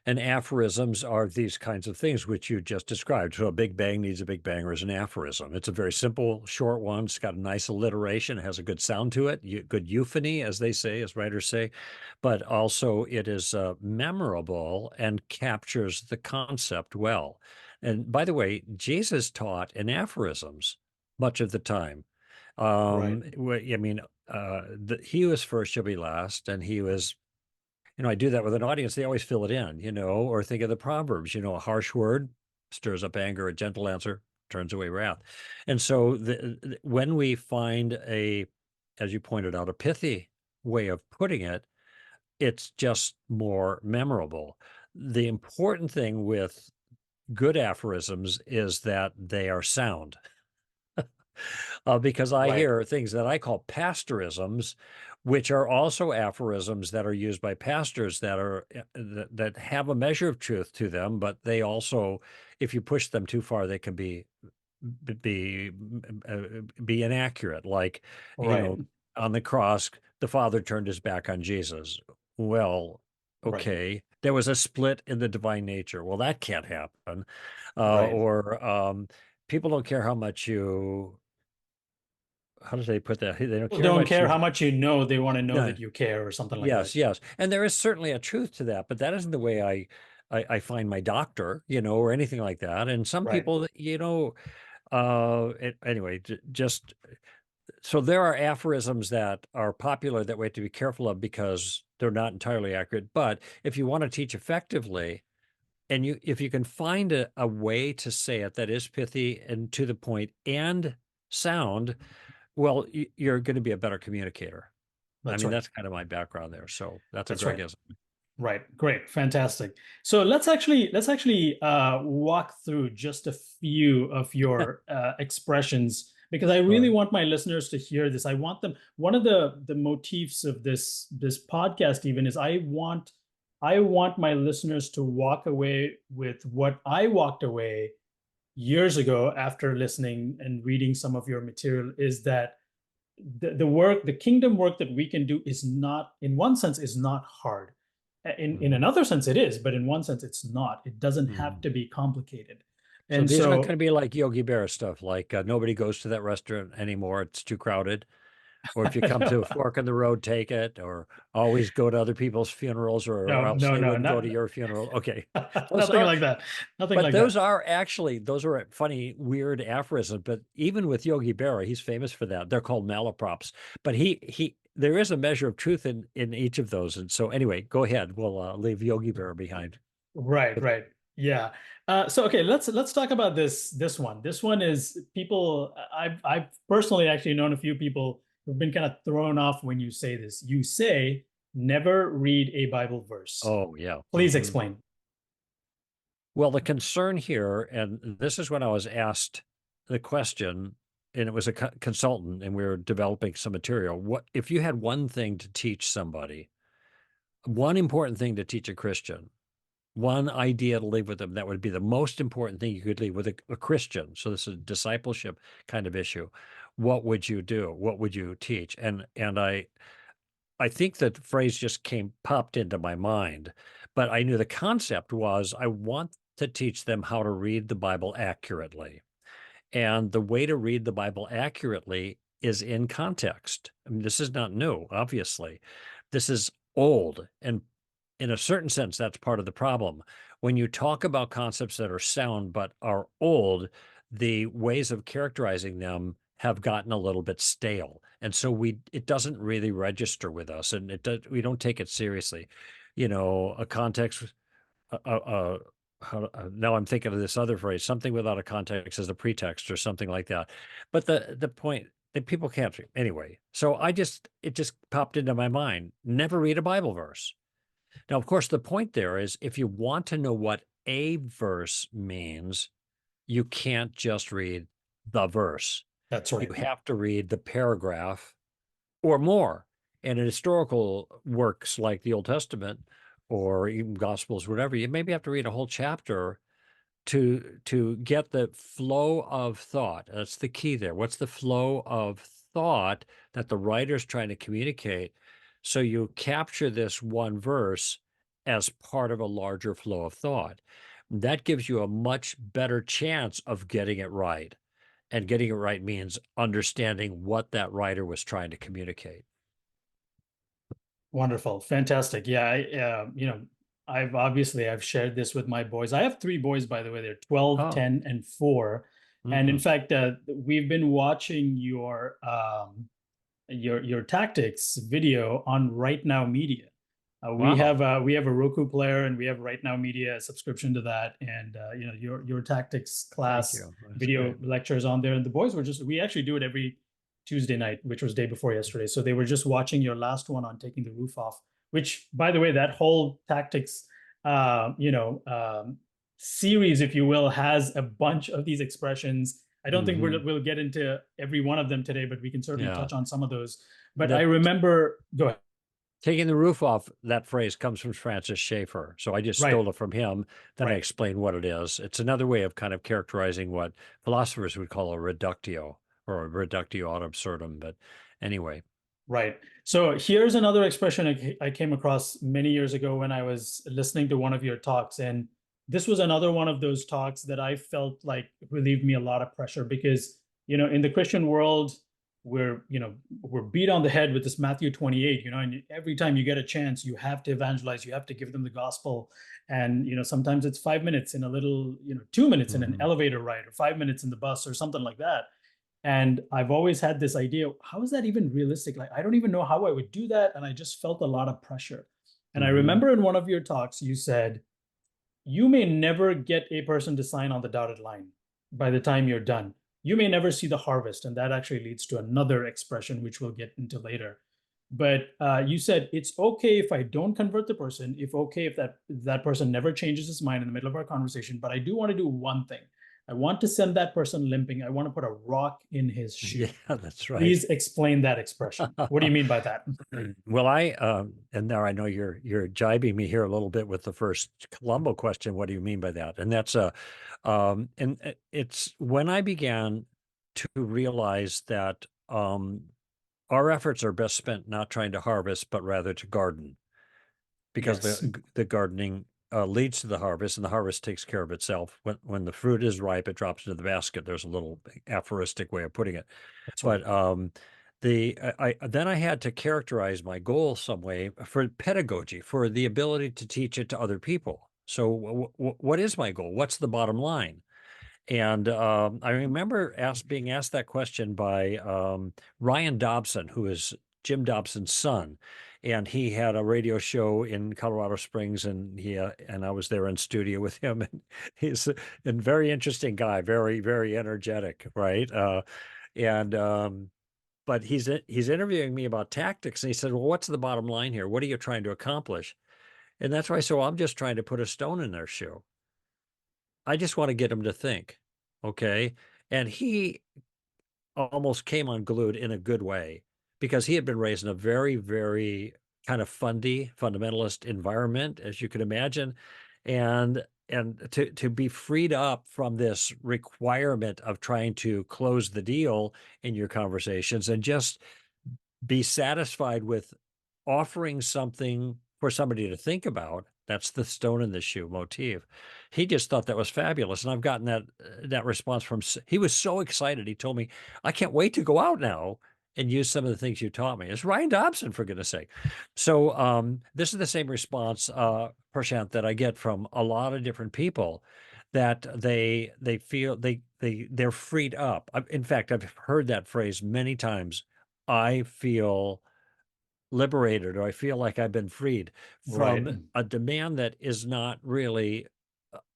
And aphorisms are these kinds of things which you just described. So a big bang needs a big banger is an aphorism. It's a very simple, short one. It's got a nice alliteration, has a good sound to it, good euphony, as they say, as writers say, but also it is memorable and captures the concept well. And by the way, Jesus taught in aphorisms much of the time. Right, I mean, he was first, shall be last, and he was I do that with an audience. They always fill it in, or think of the Proverbs, a harsh word stirs up anger, a gentle answer turns away wrath. And so when we find as you pointed out, a pithy way of putting it, it's just more memorable. The important thing with good aphorisms is that they are sound. Because I right, hear things that I call pastorisms, which are also aphorisms that are used by pastors that have a measure of truth to them, but they also, if you push them too far, they can be be inaccurate. Like, you right, know, on the cross, the Father turned his back on Jesus. Well, right, okay, there was a split in the divine nature. Well, that can't happen. right. Or people don't care how much you how do they put that? They don't People care how don't much care you. how much you know, they want to know No, that you care or something like that. yes, yes, and there is certainly a truth to that, but that isn't the way I find my doctor, or anything like that. And some Right, people, anyway, just so there are aphorisms that are popular that we have to be careful of because they're not entirely accurate. But if you want to teach effectively, and if you can find a way to say it that is pithy and to the point and sound, well, you're going to be a better communicator. I that's mean, right. that's kind of my background there. So that's a That's right. Gregism. Right. Great. Fantastic. So let's actually walk through just a few of your expressions because I All really right. want my listeners to hear this. I want them. One of the motifs of this podcast even is I want my listeners to walk away with what I walked away years ago after listening and reading some of your material is that the kingdom work that we can do is not, in one sense, is not hard. In Mhm. another sense, it is, but in one sense, it's not. It doesn't have Mhm. to be complicated. So And these aren't going to so, be like Yogi Berra stuff, like nobody goes to that restaurant anymore. It's too crowded. Or if you come to a no, fork in the road, take it. Or always go to other people's funerals, or no, else no, they no, wouldn't go to not your funeral. Okay, those nothing are. like that. Nothing But like that. those are funny, weird aphorisms. But even with Yogi Berra, he's famous for that. They're called malaprops. But there is a measure of truth in each of those. And so, anyway, go ahead. We'll leave Yogi Berra behind. Right, right. Yeah. So okay, let's talk about this one. This one is people I've personally actually known a few people who've been kind of thrown off when you say this. You say never read a Bible verse. Oh, yeah. Please explain. Well, the concern here, and this is when I was asked the question, and it was a consultant, and we were developing some material. What if you had one thing to teach somebody, one important thing to teach a Christian, one idea to leave with them that would be the most important thing you could leave with a Christian? So this is a discipleship kind of issue. What would you do? What would you teach? And I think that phrase just popped into my mind, but I knew the concept was I want to teach them how to read the Bible accurately. And the way to read the Bible accurately is in context. I mean, this is not new, obviously. This is old and in a certain sense, that's part of the problem. When you talk about concepts that are sound but are old, the ways of characterizing them have gotten a little bit stale. And so it doesn't really register with us, and we don't take it seriously. A context, now I'm thinking of this other phrase, something without a context is a pretext or something like that. But the point that people can't, anyway. So it just popped into my mind. Never read a Bible verse. Now, of course, the point there is if you want to know what a verse means, you can't just read the verse. That's You right. have to read the paragraph or more. And in historical works like the Old Testament or even Gospels, whatever, you maybe have to read a whole chapter to get the flow of thought. That's the key there. What's the flow of thought that the writer's trying to communicate? So you capture this one verse as part of a larger flow of thought. That gives you a much better chance of getting it right. And getting it right means understanding what that writer was trying to communicate. Wonderful. Fantastic. Yeah, I've shared this with my boys. I have three boys, by the way. They're 12, Oh, 10, and 4. And in mhm. fact, we've been watching your tactics video on Right Now Media. Wow. We have a Roku player, and we have Right Now Media subscription to that, and your tactics Thank class you. That's video great. lectures on there. And the boys were just we actually do it every Tuesday night, which was day before yesterday. So they were just watching your last one on taking the roof off. Which, by the way, that whole tactics, series, if you will, has a bunch of these expressions. I don't think Hmm. we'll get into every one of them today, but we can certainly Yeah. touch on some of those. But I That remember, go ahead. taking the roof off, that phrase comes from Francis Schaeffer. So I just Right, stole it from him. Then I right, explained what it is. It's another way of kind of characterizing what philosophers would call a reductio or a reductio ad absurdum. But anyway, right. So here's another expression I came across many years ago when I was listening to one of your talks. And this was another one of those talks that I felt like relieved me a lot of pressure because, in the Christian world, we're beat on the head with this Matthew 28, and every time you get a chance, you have to evangelize, you have to give them the gospel. And, sometimes it's 5 minutes in a little, 2 minutes in an mhm. elevator ride or 5 minutes in the bus or something like that. And I've always had this idea, how is that even realistic? Like, I don't even know how I would do that. And I just felt a lot of pressure. And I Mhm. remember in one of your talks, you said, you may never get a person to sign on the dotted line by the time you're done. You may never see the harvest. And that actually leads to another expression, which we'll get into later. But you said it's okay if I don't convert the person, if okay if that person never changes his mind in the middle of our conversation, but I do want to do one thing. I want to send that person limping. I want to put a rock in his shoe. Yeah, that's right. Please explain that expression. What do you mean by that? Well, and now I know you're jibing me here a little bit with the first Columbo question. What do you mean by that? And that's it's when I began to realize that our efforts are best spent not trying to harvest, but rather to garden, because Yes, the gardening leads to the harvest, and the harvest takes care of itself. When the fruit is ripe, it drops into the basket. There's a little aphoristic way of putting it. that's right. But then I had to characterize my goal some way for pedagogy, for the ability to teach it to other people. So what is my goal? What's the bottom line? And I remember being asked that question by Ryan Dobson, who is Jim Dobson's son, and he had a radio show in Colorado Springs, and and I was there in studio with him, and he's a very interesting guy, very very energetic, right? And but he's interviewing me about tactics, and he said, "Well, what's the bottom line here? What are you trying to accomplish?" And that's why. So I'm just trying to put a stone in their shoe. I just want to get him to think, okay? And he almost came unglued in a good way because he had been raised in a very, very kind of fundamentalist environment, as you can imagine, and to be freed up from this requirement of trying to close the deal in your conversations and just be satisfied with offering something for somebody to think about. That's the stone in the shoe motif. He just thought that was fabulous, and I've gotten that response from. He was so excited. He told me, "I can't wait to go out now and use some of the things you taught me. It's Ryan Dobson, for goodness sake. So this is the same response, Prashanth, that I get from a lot of different people, that they feel they're freed up. In fact, I've heard that phrase many times. I feel liberated, or I feel like I've been freed Right. from a demand that is not really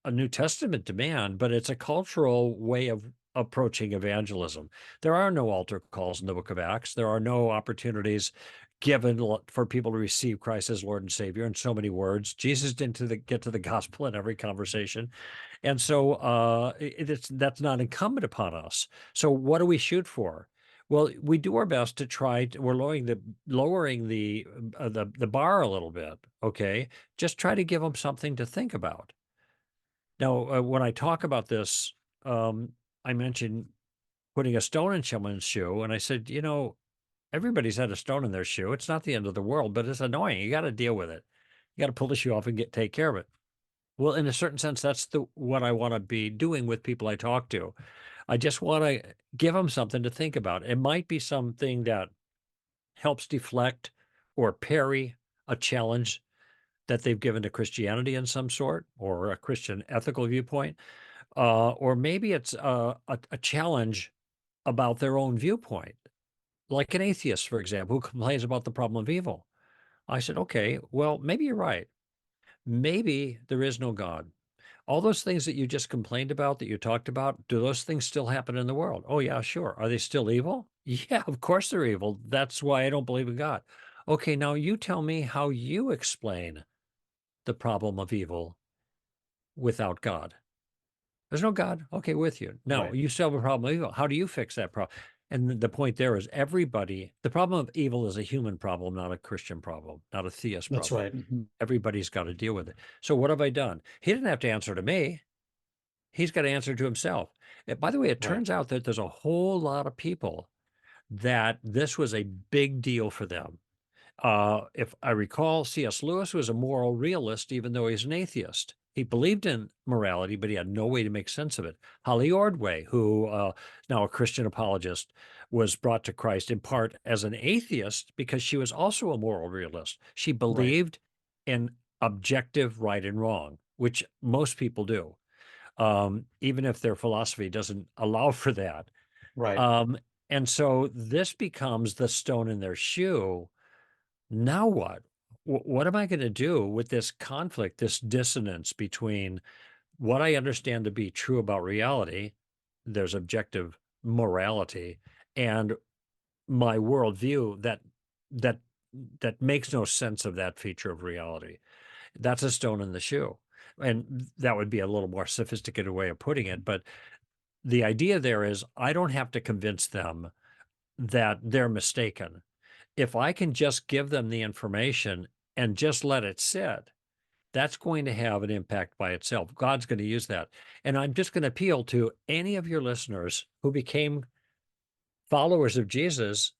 a New Testament demand, but it's a cultural way of approaching evangelism. There are no altar calls in the book of Acts. There are no opportunities given for people to receive Christ as Lord and Savior in so many words. Jesus didn't get to the gospel in every conversation. And so that's not incumbent upon us. So what do we shoot for? Well, we do our best to we're lowering the bar a little bit. Okay, just try to give them something to think about. Now, when I talk about this, I mentioned putting a stone in someone's shoe, and I said, everybody's had a stone in their shoe. It's not the end of the world, but it's annoying. You got to deal with it. You got to pull the shoe off and take care of it. Well, in a certain sense, that's what I want to be doing with people I talk to. I just want to give them something to think about. It might be something that helps deflect or parry a challenge that they've given to Christianity in some sort, or a Christian ethical viewpoint, or maybe it's a challenge about their own viewpoint, like an atheist, for example, who complains about the problem of evil. I said, okay, well, maybe you're right. Maybe there is no God. All those things that you just complained about, that you talked about, do those things still happen in the world? Oh, yeah, sure. Are they still evil? Yeah, of course they're evil. That's why I don't believe in God. Okay, now you tell me how you explain the problem of evil without God. There's no God. Okay, with you. No, Right. you still have a problem with evil. How do you fix that problem? And the point there is the problem of evil is a human problem, not a Christian problem, not a theist That's problem. right. Mhm. Everybody's got to deal with it. So what have I done? He didn't have to answer to me. He's got to answer to himself. By the way, it Right. turns out that there's a whole lot of people that this was a big deal for them. If I recall, C.S. Lewis was a moral realist, even though he's an atheist. He believed in morality, but he had no way to make sense of it. Holly Ordway, who is now a Christian apologist, was brought to Christ in part as an atheist because she was also a moral realist. She Right. believed in objective right and wrong, which most people do, even if their philosophy doesn't allow for that. Right. Um, and so this becomes the stone in their shoe. Now what? What am I going to do with this conflict, this dissonance between what I understand to be true about reality? There's objective morality, and my worldview that that makes no sense of that feature of reality. That's a stone in the shoe. And that would be a little more sophisticated way of putting it. But the idea there is I don't have to convince them that they're mistaken. If I can just give them the information and just let it sit, that's going to have an impact by itself. God's going to use that. And I'm just going to appeal to any of your listeners who became followers of Jesus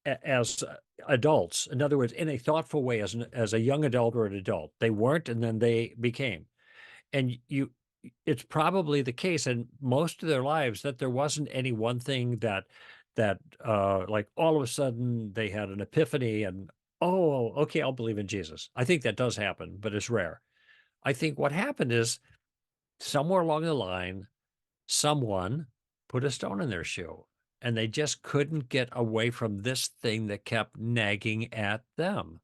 as adults. In other words, in a thoughtful way, as a young adult or an adult. They weren't, and then they became. And it's probably the case in most of their lives that there wasn't any one thing that like all of a sudden they had an epiphany and, oh, okay, I'll believe in Jesus. I think that does happen, but it's rare. I think what happened is somewhere along the line, someone put a stone in their shoe and they just couldn't get away from this thing that kept nagging at them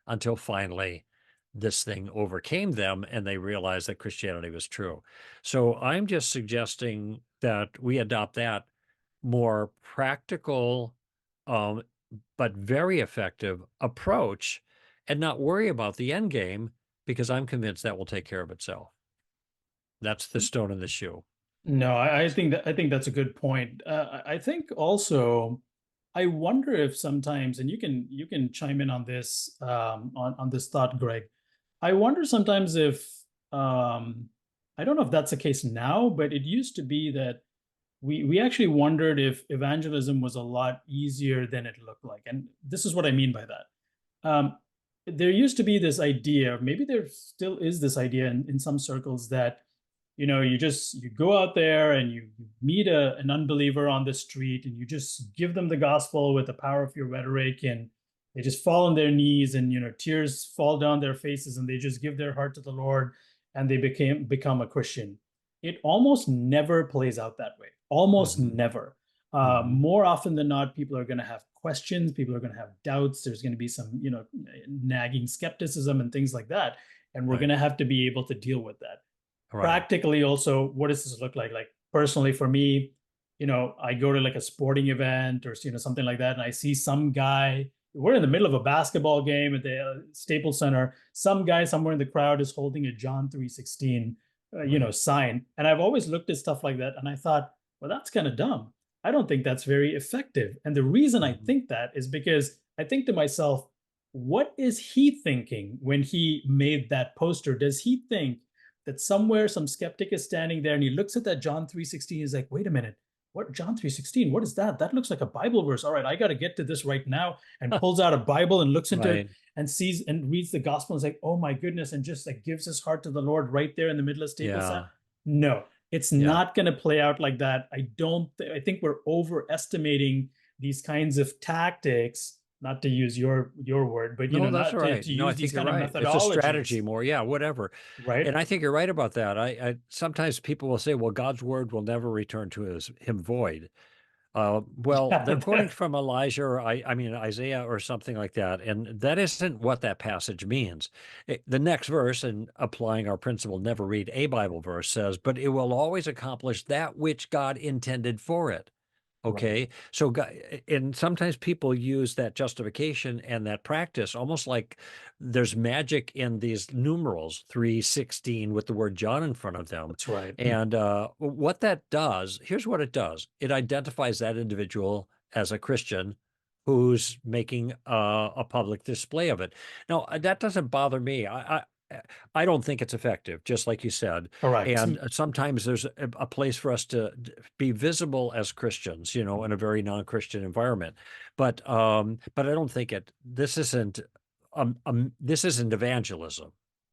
until finally this thing overcame them and they realized that Christianity was true. So I'm just suggesting that we adopt that more practical, um, but very effective approach and not worry about the end game, because I'm convinced that will take care of itself. That's the stone in the shoe. No, I think that's a good point. I think also, I wonder if sometimes, and you can chime in on this on this thought, Greg. I wonder sometimes if I don't know if that's the case now, but it used to be that we actually wondered if evangelism was a lot easier than it looked like, and this is what I mean by that. There used to be this idea, maybe there still is this idea in some circles that you go out there and you meet an unbeliever on the street, and you just give them the gospel with the power of your rhetoric, and they just fall on their knees, and tears fall down their faces, and they just give their heart to the Lord, and they become a Christian. It almost never plays out that way. Almost Hmm. never. Hmm. More often than not, people are going to have questions. People are going to have doubts. There's going to be some, nagging skepticism and things like that. And we're Right. going to have to be able to deal with that. Right. Practically, also, what does this look like? Like personally, for me, I go to like a sporting event or something like that, and I see some guy. We're in the middle of a basketball game at the Staples Center. Some guy somewhere in the crowd is holding a John 3:16, Right. sign. And I've always looked at stuff like that, and I thought, well, that's kind of dumb. I don't think that's very effective. And the reason I Hmm. think that is because I think to myself, what is he thinking when he made that poster? Does he think that somewhere some skeptic is standing there and he looks at that John 3:16, he's like, wait a minute, what John 3:16? What is that? That looks like a Bible verse. All right, I got to get to this right now, and pulls out a Bible and looks into it Right. and sees and reads the gospel and is like, oh my goodness, and just like gives his heart to the Lord right there in the middle of Staples Center. Yeah. No, it's Yeah. not going to play out like that. I think we're overestimating these kinds of tactics, not to use your word, but No, that's not all right. to No, I use think these you're kind of right. It's a methodologies, strategy more. Yeah, whatever. right? And I think you're right about that. I sometimes people will say, well, God's word will never return to him void. Well, they're quoting Yeah. from Elijah or I mean Isaiah or something like that, and that isn't what that passage means. The next verse, and applying our principle, never read a Bible verse, says, "But it will always accomplish that which God intended for it." Right. Okay. So, and sometimes people use that justification and that practice almost like there's magic in these numerals, 3:16 with the word John in front of them. That's right. And what that does, here's what it does: it identifies that individual as a Christian who's making a public display of it. Now, that doesn't bother me. I don't think it's effective, just like you said. Correct. And sometimes there's a place for us to be visible as Christians, in a very non-Christian environment. But I don't think this isn't evangelism.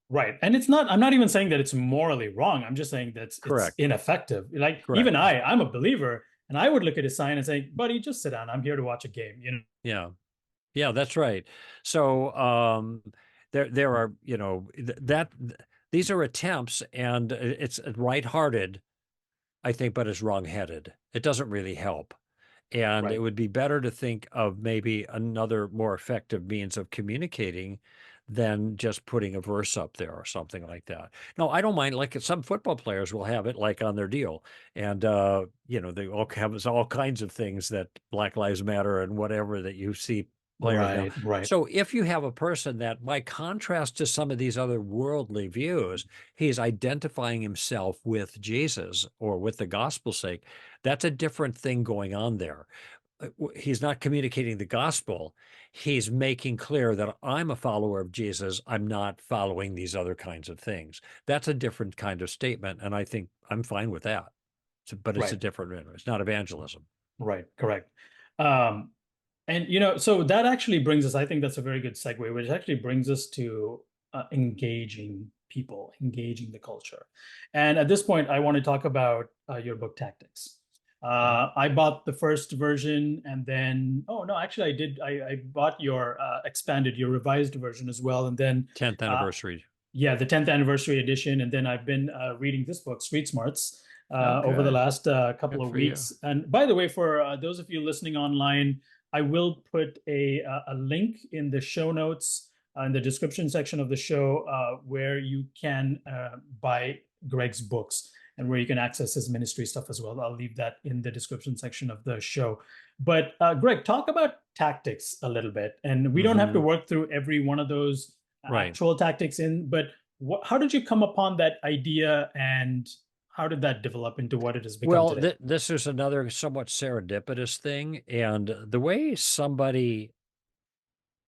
Right. And it's not, I'm not even saying that it's morally wrong. I'm just saying that it's Correct. ineffective. Like even Correct. I'm a believer, and I would look at a sign and say, buddy, just sit down. I'm here to watch a game. Yeah. Yeah, that's right. So there are, these are attempts, and it's right-hearted, I think, but it's wrong-headed. It doesn't really help. And it Right. would be better to think of maybe another more effective means of communicating than just putting a verse up there or something like that. No, I don't mind. Like some football players will have it like on their deal. And, they all have all kinds of things that Black Lives Matter and whatever that you see players now. Right. Right. So if you have a person that, by contrast to some of these other worldly views, he's identifying himself with Jesus or with the gospel's sake, that's a different thing going on there. He's not communicating the gospel. He's making clear that I'm a follower of Jesus. I'm not following these other kinds of things. That's a different kind of statement. And I think I'm fine with that. But it's a Right. different, it's not evangelism. Right. Correct. Um, And so that actually brings us, I think that's a very good segue, which actually brings us to engaging people, engaging the culture. And at this point, I want to talk about your book Tactics. Okay. I bought the first version, and then, oh no, actually I did. I bought your your revised version as well. And then 10th uh, anniversary. yeah, the 10th anniversary edition. And then I've been reading this book, Street Smarts, Oh, over the good. last couple Good of for you. weeks. And by the way, for those of you listening online, I will put a link in the show notes, in the description section of the show, where you can buy Greg's books and where you can access his ministry stuff as well. I'll leave that in the description section of the show. But Greg, talk about tactics a little bit. And we don't have to Hmm. work through every one of those Right. actual tactics but how did you come upon that idea, and how did that develop into what it has become Well, today? this is another somewhat serendipitous thing. And the way somebody,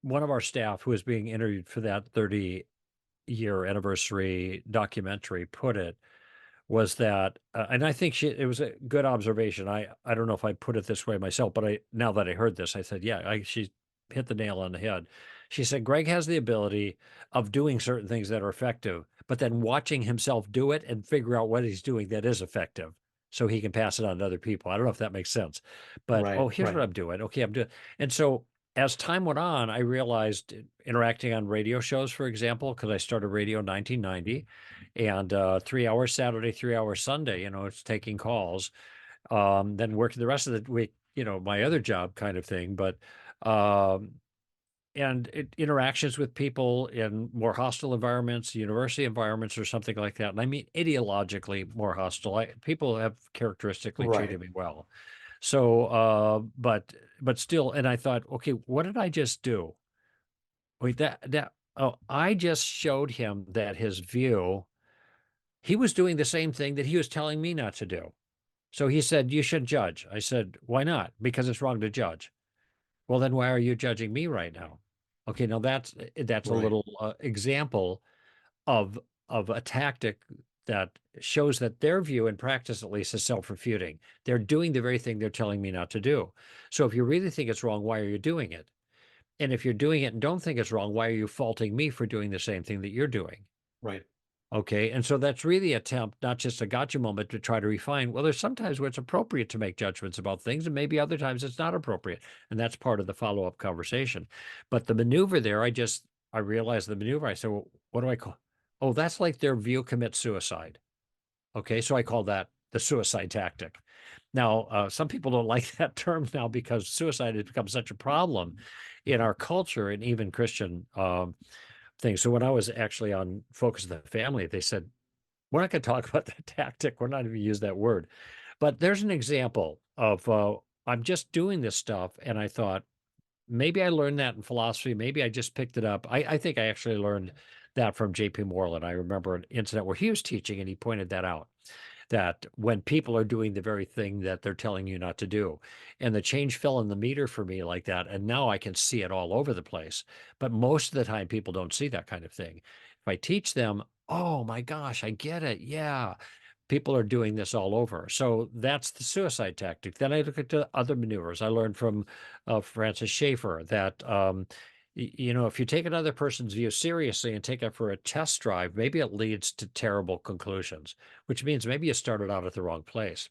one of our staff who was being interviewed for that 30-year anniversary documentary, put it was that, and I think it was a good observation. I don't know if I put it this way myself, but now that I heard this, I said, yeah, she hit the nail on the head. She said, Greg has the ability of doing certain things that are effective, but then watching himself do it and figure out what he's doing that is effective so he can pass it on to other people. I don't know if that makes sense, but Right, oh, here's what right, I'm doing. Okay, I'm doing. And so as time went on, I realized interacting on radio shows, for example, because I started radio in 1990 and 3 hours Saturday, 3 hours Sunday, it's taking calls, then working the rest of the week, my other job kind of thing. But um, interactions with people in more hostile environments, university environments, or something like that. And I mean, ideologically more hostile. People have characteristically right, treated me well. So, but still, and I thought, okay, what did I just do? Wait, oh, I just showed him that his view, he was doing the same thing that he was telling me not to do. So he said, you should judge. I said, why not? Because it's wrong to judge. Well, then why are you judging me right now? Okay, now that's a right, little example of a tactic that shows that their view, in practice at least, is self-refuting. They're doing the very thing they're telling me not to do. So if you really think it's wrong, why are you doing it? And if you're doing it and don't think it's wrong, why are you faulting me for doing the same thing that you're doing? right, Okay. And so that's really attempt, not just a gotcha moment to try to refine. Well, there's sometimes where it's appropriate to make judgments about things, and maybe other times it's not appropriate. And that's part of the follow-up conversation. But the maneuver there, I realized the maneuver. I said, well, what do I call? Oh, that's like their view commits suicide. Okay. So I call that the suicide tactic. Now, some people don't like that term now because suicide has become such a problem in our culture and even Christian things. So when I was actually on Focus of the Family, they said, we're not going to talk about that tactic. We're not even use that word. But there's an example of I'm just doing this stuff, and I thought maybe I learned that in philosophy. Maybe I just picked it up. I think I actually learned that from J.P. Moreland. I remember an incident where he was teaching, and he pointed that out, that when people are doing the very thing that they're telling you not to do. And the change fell in the meter for me like that. And now I can see it all over the place. But most of the time, people don't see that kind of thing. If I teach them, oh my gosh, I get it. Yeah. People are doing this all over. So that's the suicide tactic. Then I look at the other maneuvers. I learned from Francis Schaeffer that if you take another person's view seriously and take it for a test drive, maybe it leads to terrible conclusions, which means maybe you started out at the wrong place.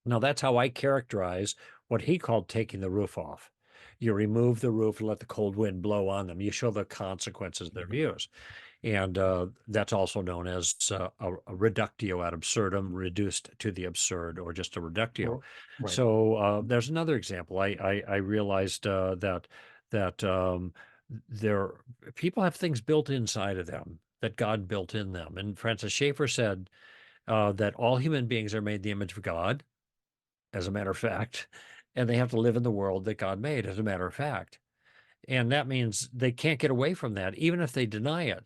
Now, that's how I characterize what he called taking the roof off. You remove the roof and let the cold wind blow on them. You show the consequences of their views. And that's also known as a reductio ad absurdum, reduced to the absurd, or just a reductio. right, So there's another example. I realized that there people have things built inside of them that God built in them. And Francis Schaeffer said that all human beings are made in the image of God, as a matter of fact, and they have to live in the world that God made, as a matter of fact. And that means they can't get away from that, even if they deny it.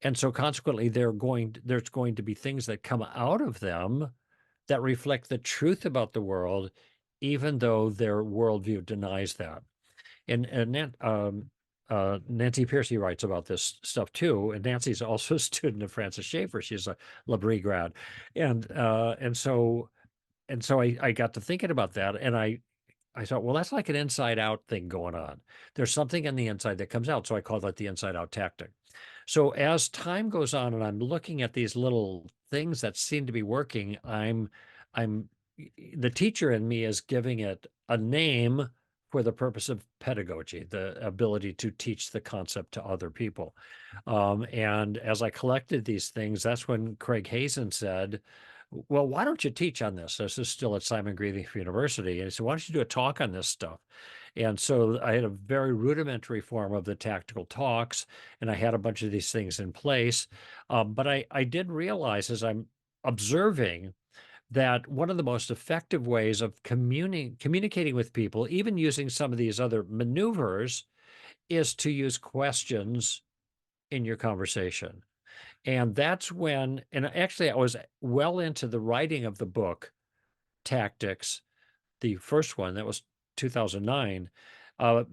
And so consequently, there's going to be things that come out of them that reflect the truth about the world, even though their worldview denies that. And Nancy Pearcey writes about this stuff too. And Nancy's also a student of Francis Schaeffer. She's a L'Abri grad, and so I got to thinking about that, and I thought, well, that's like an inside out thing going on. There's something on the inside that comes out, so I call that the inside out tactic. So as time goes on and I'm looking at these little things that seem to be working, I'm the teacher in me is giving it a name for the purpose of pedagogy, the ability to teach the concept to other people. And as I collected these things, that's when Craig Hazen said, well, why don't you teach on this? This is still at Simon Greenleaf University. And he said, why don't you do a talk on this stuff? And so I had a very rudimentary form of the tactical talks, and I had a bunch of these things in place. But I did realize as I'm observing that one of the most effective ways of communicating with people, even using some of these other maneuvers, is to use questions in your conversation. And that's when, and actually, I was well into the writing of the book, Tactics, the first one, that was 2009,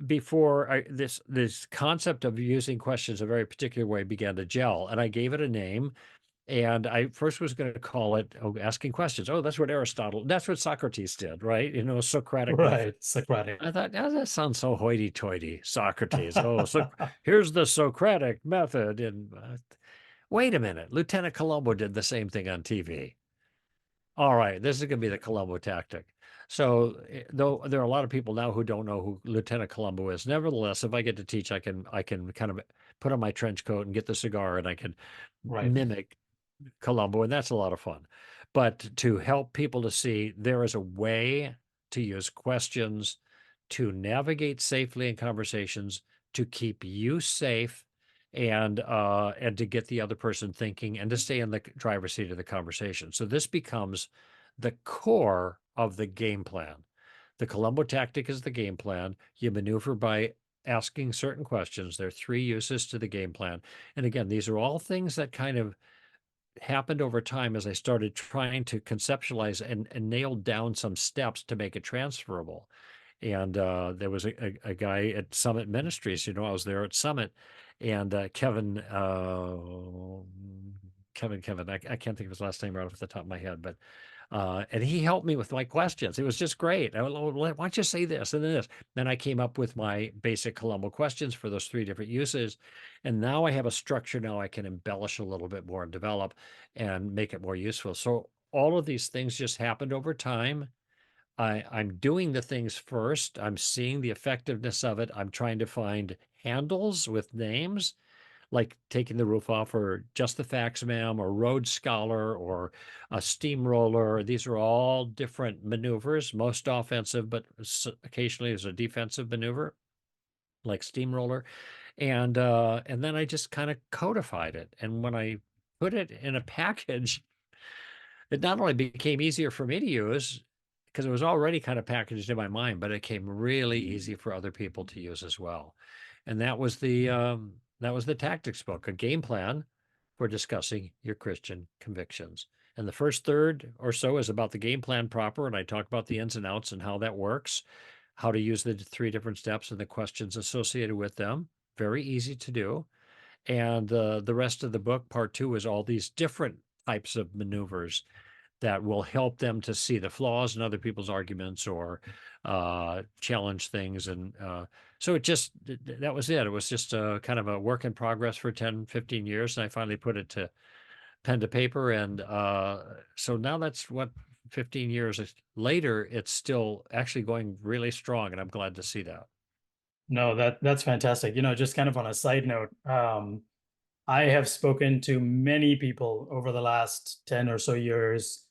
before this concept of using questions a very particular way began to gel. And I gave it a name, And I first was going to call it asking questions. Oh, that's what Aristotle, that's what Socrates did, right? Socratic method. Right. Socratic. I thought, oh, that sounds so hoity-toity, Socrates. Oh, so here's the Socratic method. And wait a minute, Lieutenant Columbo did the same thing on TV. All right, this is going to be the Columbo tactic. So, though there are a lot of people now who don't know who Lieutenant Columbo is, nevertheless, if I get to teach, I can kind of put on my trench coat and get the cigar, and I can Right. mimic Columbo, and that's a lot of fun. But to help people to see there is a way to use questions to navigate safely in conversations, to keep you safe, and to get the other person thinking, and to stay in the driver's seat of the conversation. So this becomes the core of the game plan. The Columbo tactic is the game plan. You maneuver by asking certain questions. There are three uses to the game plan. And again, these are all things that kind of happened over time as I started trying to conceptualize and nail down some steps to make it transferable. And there was a guy at Summit Ministries, I was there at Summit, and Kevin, I can't think of his last name right off the top of my head, but and he helped me with my questions. It was just great. Why don't you say this and then this? Then I came up with my basic Columbo questions for those three different uses. And now I have a structure. Now I can embellish a little bit more and develop and make it more useful. So all of these things just happened over time. I'm doing the things first. I'm seeing the effectiveness of it. I'm trying to find handles with names like taking the roof off, or just the facts, ma'am, or road scholar, or a steamroller. These are all different maneuvers, most offensive, but occasionally there's a defensive maneuver like steamroller. And then I just kind of codified it. And when I put it in a package, it not only became easier for me to use because it was already kind of packaged in my mind, but it came really easy for other people to use as well. And that was the tactics book, a game plan for discussing your Christian convictions. And the first third or so is about the game plan proper, and I talk about the ins and outs and how that works, how to use the three different steps and the questions associated with them. Very easy to do. And the rest of the book, part two, is all these different types of maneuvers that will help them to see the flaws in other people's arguments, or challenge things. And so that was it. It was just a kind of a work in progress for 10, 15 years. And I finally put it to pen to paper. And so now that's what 15 years later, it's still actually going really strong. And I'm glad to see that. No, that's fantastic. Just kind of on a side note, I have spoken to many people over the last 10 or so years,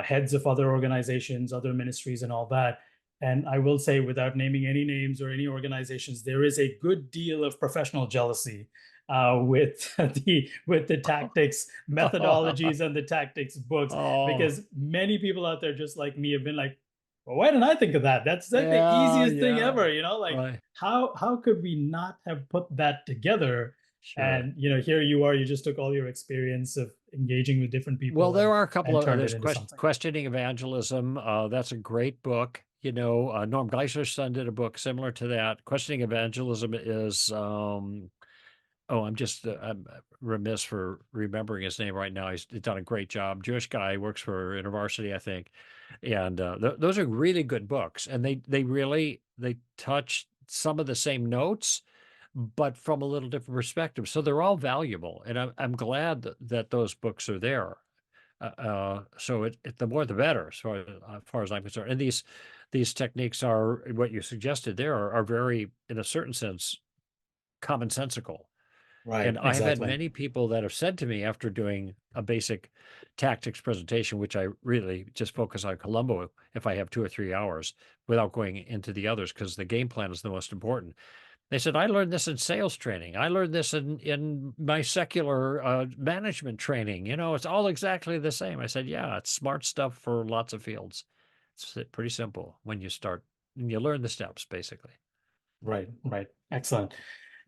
heads of other organizations, other ministries, and all that. And I will say, without naming any names or any organizations, there is a good deal of professional jealousy with the tactics methodologies and the tactics books, Oh, because many people out there just like me have been like, well, why didn't I think of that? That's like the yeah, easiest thing yeah. ever, like Right. how could we not have put that together? Sure. And here you are, you just took all your experience of engaging with different Well, people there are a couple and of turned it there's into something. questioning evangelism. That's a great book. Norm Geisler's son did a book similar to that. Questioning evangelism is I'm just I'm remiss for remembering his name right now. He's done a great job. Jewish guy, works for university, I think. And those are really good books, and they touch some of the same notes, but from a little different perspective. So they're all valuable, and I'm glad that those books are there. So the more the better, as far as I'm concerned. And these techniques are what you suggested there are very, in a certain sense, commonsensical. Right, And I have had exactly. many people that have said to me after doing a basic tactics presentation, which I really just focus on Columbo if I have 2 or 3 hours without going into the others, because the game plan is the most important. They said, I learned this in sales training. I learned this in my secular management training. It's all exactly the same. I said, yeah, it's smart stuff for lots of fields. It's pretty simple when you start and you learn the steps, basically. Right, right. Excellent.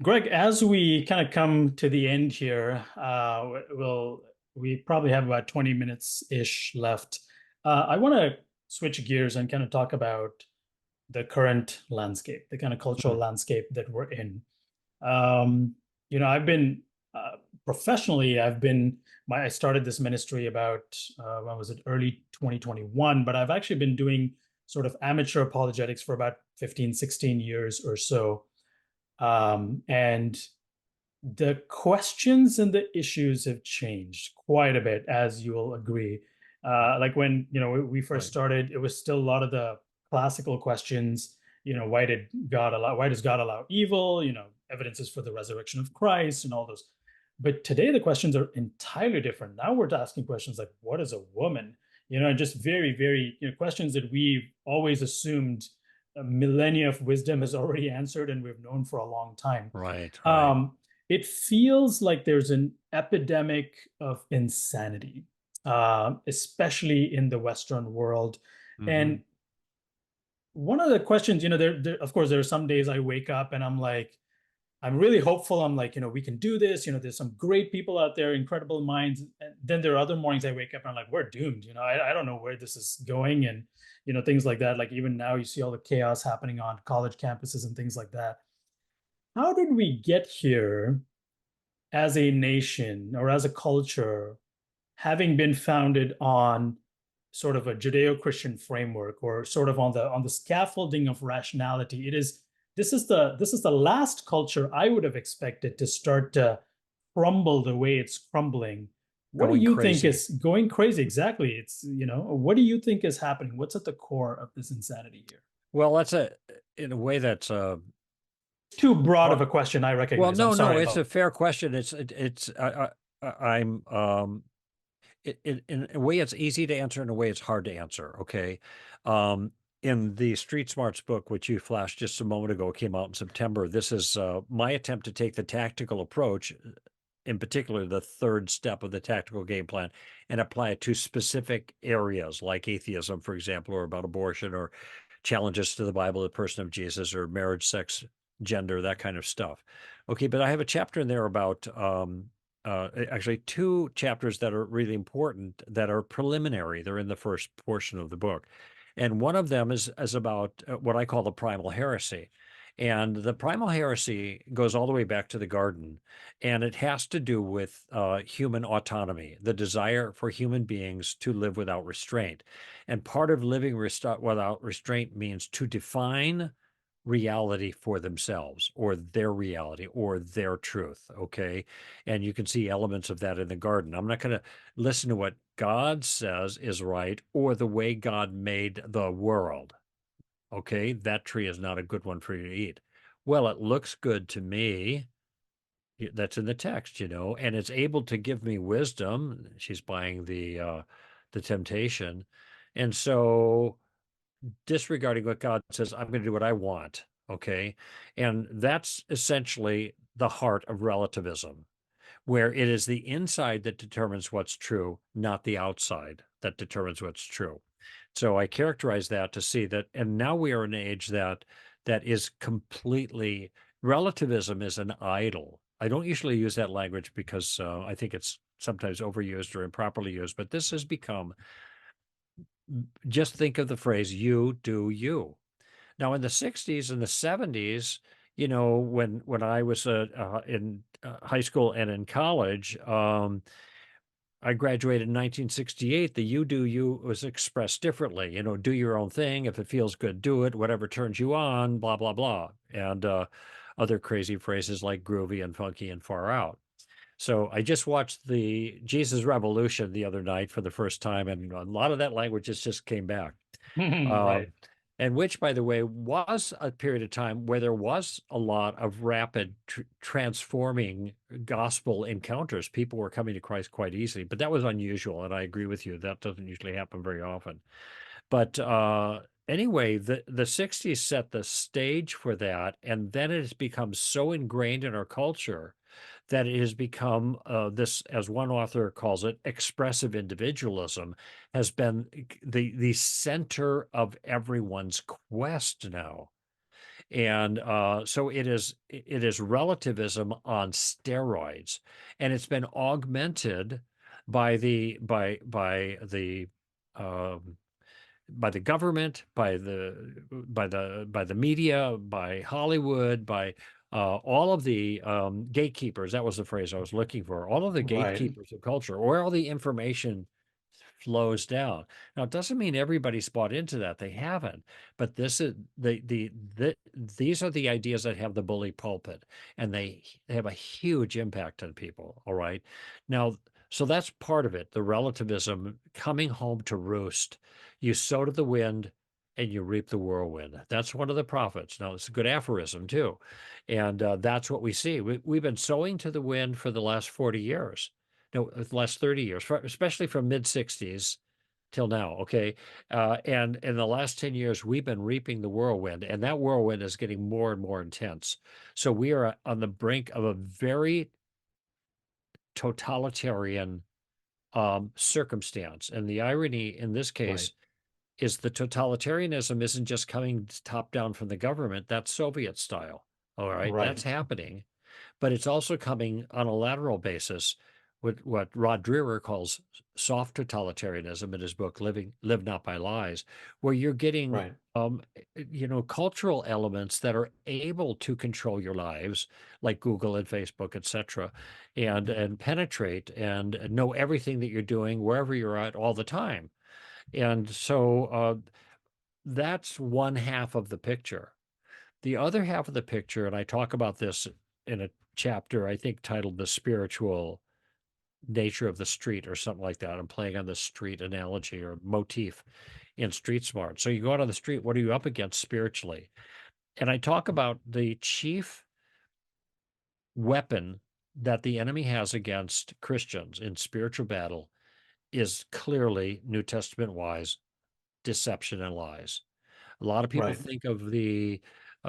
Greg, as we kind of come to the end here, we probably have about 20 minutes ish left. I want to switch gears and kind of talk about the current landscape, the kind of cultural Mm. landscape that we're in. Um, I've been professionally, I started this ministry about, when was it, early 2021, but I've actually been doing sort of amateur apologetics for about 15, 16 years or so. And the questions and the issues have changed quite a bit, as you'll agree. Like when, we first Right. started, it was still a lot of the classical questions. Why does God allow evil? Evidences for the resurrection of Christ and all those. But today the questions are entirely different. Now we're asking questions like, what is a woman? And just very, very, questions that we've always assumed a millennia of wisdom has already answered and we've known for a long time. Right. Right. Um, it feels like there's an epidemic of insanity, especially in the Western world. Hmm. And one of the questions, of course, there are some days I wake up and I'm like, I'm really hopeful. I'm like, we can do this. There's some great people out there, incredible minds. And then there are other mornings I wake up and I'm like, we're doomed. I don't know where this is going. And, things like that. Like even now you see all the chaos happening on college campuses and things like that. How did we get here as a nation or as a culture, having been founded on sort of a Judeo-Christian framework or sort of on the scaffolding of rationality? This is the last culture I would have expected to start to crumble the way it's crumbling. What do Going you think crazy. is going crazy? Exactly. What do you think is happening? What's at the core of this insanity here? Well, in a way, that's Too broad of uh, a question, I well, recognize. I'm no, no, sorry it's a about. fair question. I'm, in a way, it's easy to answer. In a way, it's hard to answer. Okay. Um, in the Street Smarts book, which you flashed just a moment ago, came out in September. This is my attempt to take the tactical approach, in particular, the third step of the tactical game plan, and apply it to specific areas like atheism, for example, or about abortion, or challenges to the Bible, the person of Jesus, or marriage, sex, gender, that kind of stuff. Okay, but I have a chapter in there about actually two chapters that are really important that are preliminary. They're in the first portion of the book. And one of them is about what I call the primal heresy. And the primal heresy goes all the way back to the garden, and it has to do with human autonomy, the desire for human beings to live without restraint. And part of living without restraint means to define reality for themselves, or their reality, or their truth. Okay. And you can see elements of that in the garden. I'm not going to listen to what God says is right or the way God made the world. Okay. That tree is not a good one for you to eat. Well, it looks good to me. That's in the text, and it's able to give me wisdom. She's buying the temptation. And so, disregarding what God says, I'm going to do what I want. Okay. And that's essentially the heart of relativism, where it is the inside that determines what's true, not the outside that determines what's true. So I characterize that to see that, and now we are in an age that is completely, relativism is an idol. I don't usually use that language because I think it's sometimes overused or improperly used, but this has become, just think of the phrase, you do you. Now, in the 60s and the 70s, when I was in high school and in college, I graduated in 1968. The you do you was expressed differently. Do your own thing. If it feels good, do it. Whatever turns you on, blah, blah, blah. And other crazy phrases like groovy and funky and far out. So I just watched the Jesus Revolution the other night for the first time, and a lot of that language just came back. Right. Um, and which, by the way, was a period of time where there was a lot of rapid transforming gospel encounters. People were coming to Christ quite easily, but that was unusual. And I agree with you. That doesn't usually happen very often. But anyway, the 60s set the stage for that. And then it has become so ingrained in our culture that it has become this, as one author calls it, expressive individualism has been the center of everyone's quest now. And so it is relativism on steroids, and it's been augmented um, by the government, by the media, by Hollywood, by all of the gatekeepers, that was the phrase I was looking for, all of the Right. gatekeepers of culture, where all the information flows down. Now, it doesn't mean everybody's bought into that. They haven't. But this is these are the ideas that have the bully pulpit, and they have a huge impact on people. All right. Now, so that's part of it, the relativism coming home to roost. You sow to the wind and you reap the whirlwind. That's one of the prophets. Now, it's a good aphorism, too. And that's what we see. We've been sowing to the wind for the last 40 years. No, the last 30 years, especially from mid 60s till now. Okay. And in the last 10 years, we've been reaping the whirlwind, and that whirlwind is getting more and more intense. So we are on the brink of a very totalitarian circumstance. And the irony in this Right. case is the totalitarianism isn't just coming top down from the government, that's Soviet style. All right. That's Right. happening, but it's also coming on a lateral basis with what Rod Dreher calls soft totalitarianism in his book Live Not by Lies, where you're getting Right. cultural elements that are able to control your lives, like Google and Facebook, etc., and penetrate and know everything that you're doing wherever you're at all the time. And so that's one half of the picture. The other half of the picture, and I talk about this in a chapter, I think titled The Spiritual Nature of the Street or something like that. I'm playing on the street analogy or motif in Street Smart. So you go out on the street, what are you up against spiritually? And I talk about the chief weapon that the enemy has against Christians in spiritual battle is clearly New Testament wise deception and lies. A lot of people Right. think of the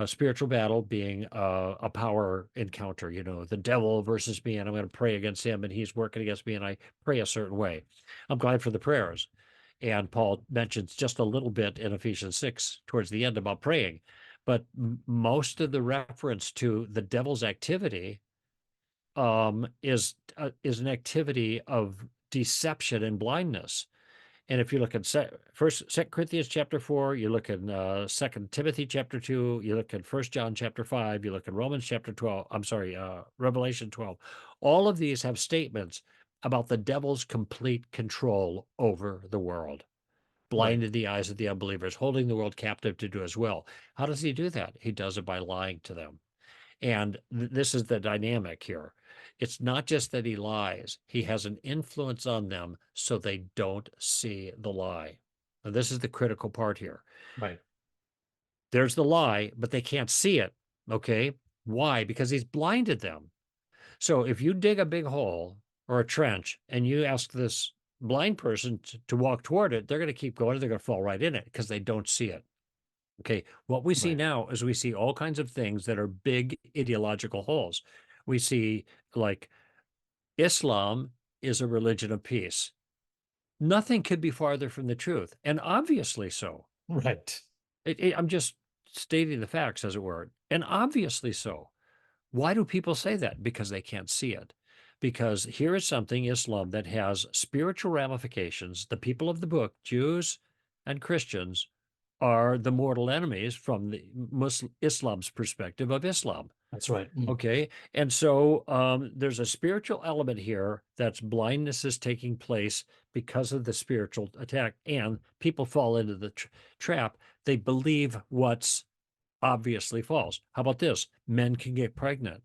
spiritual battle being a power encounter, the devil versus me, and I'm going to pray against him, and he's working against me, and I pray a certain way. I'm glad for the prayers. And Paul mentions just a little bit in Ephesians 6 towards the end about praying. But most of the reference to the devil's activity is an activity of deception and blindness. And if you look at Second Corinthians chapter 4, you look in Second Timothy chapter 2, you look at First John chapter 5, you look in Romans chapter 12, I'm sorry, Revelation 12. All of these have statements about the devil's complete control over the world, Right. blinded the eyes of the unbelievers, holding the world captive to do his will. How does he do that? He does it by lying to them. And this is the dynamic here. It's not just that he lies, he has an influence on them so they don't see the lie. And this is the critical part here. Right. There's the lie, but they can't see it. Okay. Why? Because he's blinded them. So if you dig a big hole or a trench and you ask this blind person to walk toward it, they're going to keep going. They're going to fall right in it because they don't see it. Okay, what we see Right. now is we see all kinds of things that are big ideological holes. We see like Islam is a religion of peace. Nothing could be farther from the truth, and obviously so. Right. I'm just stating the facts, as it were, and obviously so. Why do people say that? Because they can't see it. Because here is something, Islam, that has spiritual ramifications. The people of the book, Jews and Christians, are the mortal enemies from the Islam's perspective of Islam. That's right. Okay. And so there's a spiritual element here that's blindness is taking place because of the spiritual attack. And people fall into the trap. They believe what's obviously false. How about this? Men can get pregnant.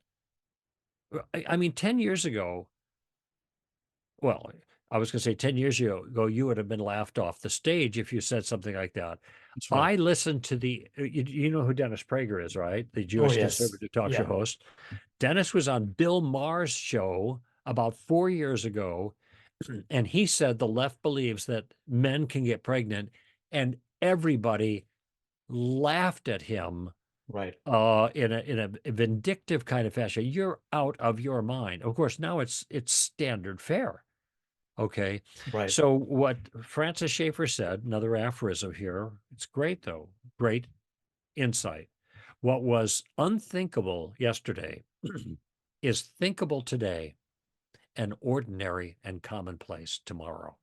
I mean, 10 years ago, well, I was going to say 10 years ago, you would have been laughed off the stage if you said something like that. That's right. I listened to you know who Dennis Prager is, right? The Oh, Jewish yes. conservative talk show Yeah. host. Dennis was on Bill Maher's show about 4 years ago, and he said the left believes that men can get pregnant, and everybody laughed at him Right. in a vindictive kind of fashion. You're out of your mind. Of course, now it's standard fare. Okay. Right. So what Francis Schaeffer said, another aphorism here, it's great though, great insight. What was unthinkable yesterday is thinkable today and ordinary and commonplace tomorrow.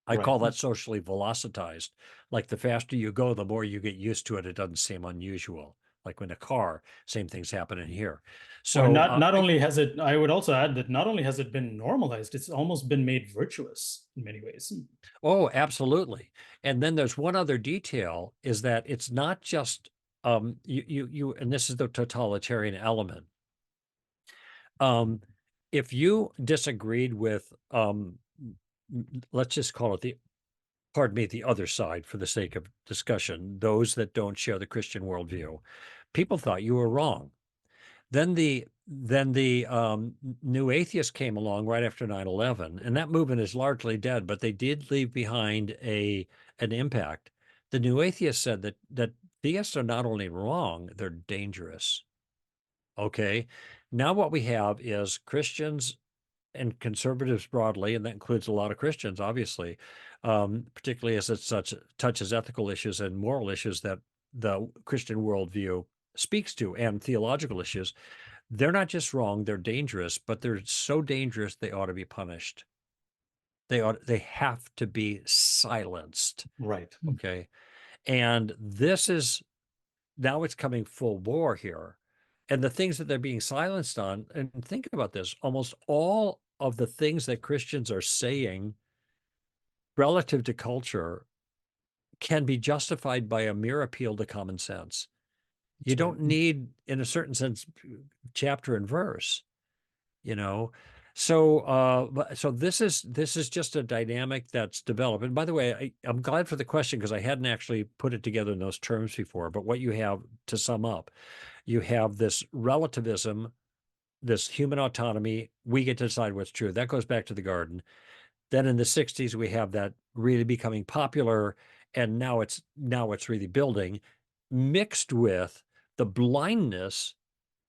I Right. call that socially velocitized. Like the faster you go, the more you get used to it. It doesn't seem unusual. like in a car. Same things happen in here. Well, So not only has it, I would also add that not only has it been normalized, it's almost been made virtuous in many ways. oh, absolutely. And then there's one other detail is that it's not just and this is the totalitarian element. Um, if you disagreed with let's just call it the pardon me, the other side for the sake of discussion, those that don't share the Christian worldview, people thought you were wrong. Then the new atheists came along right after 9/11, and that movement is largely dead, but they did leave behind an impact. The new atheists said that theists are not only wrong, they're dangerous. Okay. Now what we have is Christians and conservatives broadly, and that includes a lot of Christians, obviously, particularly as it such touches ethical issues and moral issues that the Christian worldview speaks to, and theological issues. They're not just wrong, they're dangerous, but they're so dangerous they ought to be punished. They have to be silenced. Right. Okay. And this is now it's coming full bore here. And the things that they're being silenced on, and think about this, almost all of the things that Christians are saying relative to culture can be justified by a mere appeal to common sense. You That's right. don't need, in a certain sense, chapter and verse, you know. So this is just a dynamic that's developed. And by the way, I'm glad for the question because I hadn't actually put it together in those terms before. But what you have, to sum up, you have this relativism, this human autonomy. We get to decide what's true. That goes back to the garden. Then in the 60s, we have that really becoming popular, and now it's really building, mixed with the blindness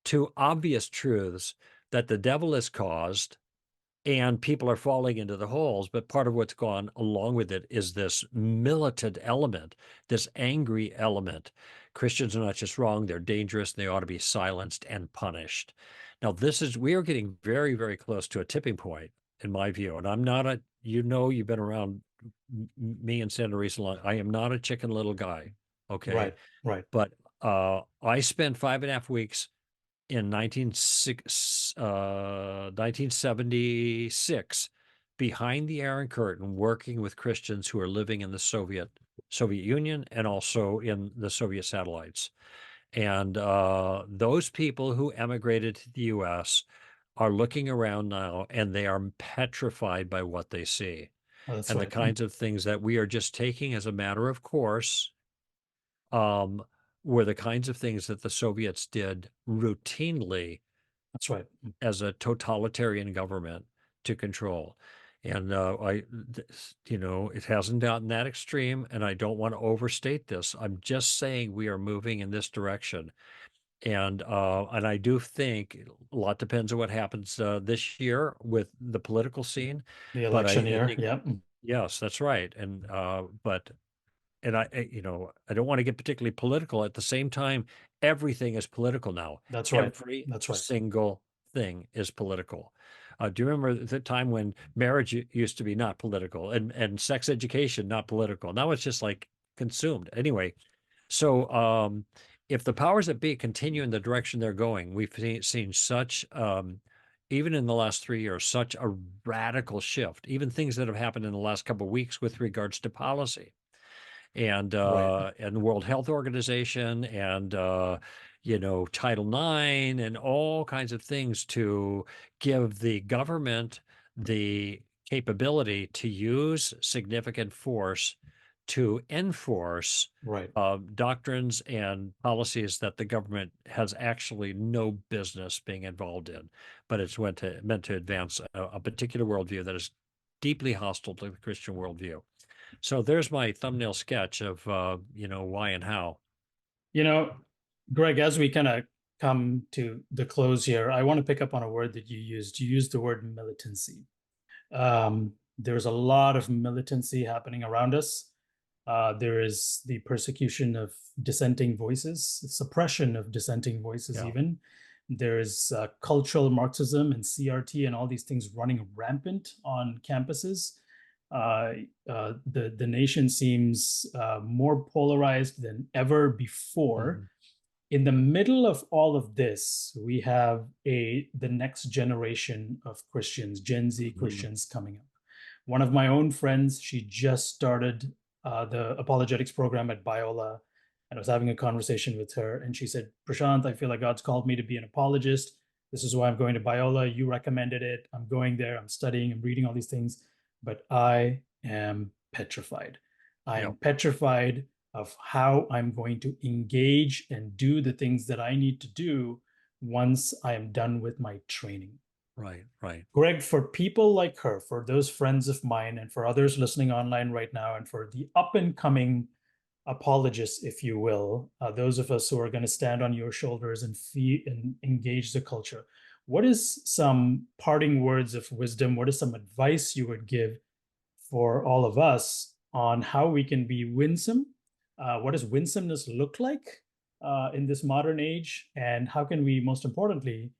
to obvious truths that the devil has caused and people are falling into the holes. But part of what's gone along with it is this militant element, this angry element. Christians are not just wrong, they're dangerous, they ought to be silenced and punished. Now, we are getting very, very close to a tipping point, in my view. And I'm not you've been around me and Santa Teresa long. I am not a chicken little guy. Okay. Right. Right. But I spent 5.5 weeks in 1976 behind the Iron Curtain working with Christians who are living in the Soviet Union and also in the Soviet satellites. And those people who emigrated to the US are looking around now and they are petrified by what they see. Oh, that's And the right. kinds of things that we are just taking as a matter of course um, were the kinds of things that the Soviets did routinely That's right. as a totalitarian government to control. And it hasn't gotten that extreme, and I don't want to overstate this. I'm just saying we are moving in this direction, and I do think a lot depends on what happens this year with the political scene. The But election I year. think Yeah. yes, that's right, but and I don't want to get particularly political. At the same time, everything is political now. That's right. Every That's right. single thing is political. Do you remember the time when marriage used to be not political and sex education not political? Now it's just like consumed. Anyway, so if the powers that be continue in the direction they're going, we've seen such even in the last 3 years, such a radical shift. Even things that have happened in the last couple of weeks with regards to policy Right. and the World Health Organization and Title IX and all kinds of things to give the government the capability to use significant force to enforce Right. doctrines and policies that the government has actually no business being involved in, but it's meant to advance a particular worldview that is deeply hostile to the Christian worldview. So there's my thumbnail sketch of why and how. You know, Greg, as we kind of come to the close here, I want to pick up on a word that you used. You used the word militancy. There's a lot of militancy happening around us. There is the persecution of dissenting voices, suppression of dissenting voices, Yeah. even. There is cultural Marxism and CRT and all these things running rampant on campuses. The nation seems more polarized than ever before. Mhm. in the middle of all of this, we have the next generation of Christians, Gen Z Mhm. Christians coming up. One of my own friends, she just started the apologetics program at Biola, and I was having a conversation with her, and she said, "Prashanth, I feel like God's called me to be an apologist. This is why I'm going to Biola. You recommended it. I'm going there. I'm studying. I'm reading all these things, but I am petrified. I am Yep. petrified of how I'm going to engage and do the things that I need to do once I am done with my training." Right. Right. Greg, for people like her, for those friends of mine, and for others listening online right now, and for the up and coming apologists, if you will, those of us who are going to stand on your shoulders and and engage the culture, what is some parting words of wisdom? What is some advice you would give for all of us on how we can be winsome? What does winsomeness look like in this modern age? And how can we, most importantly,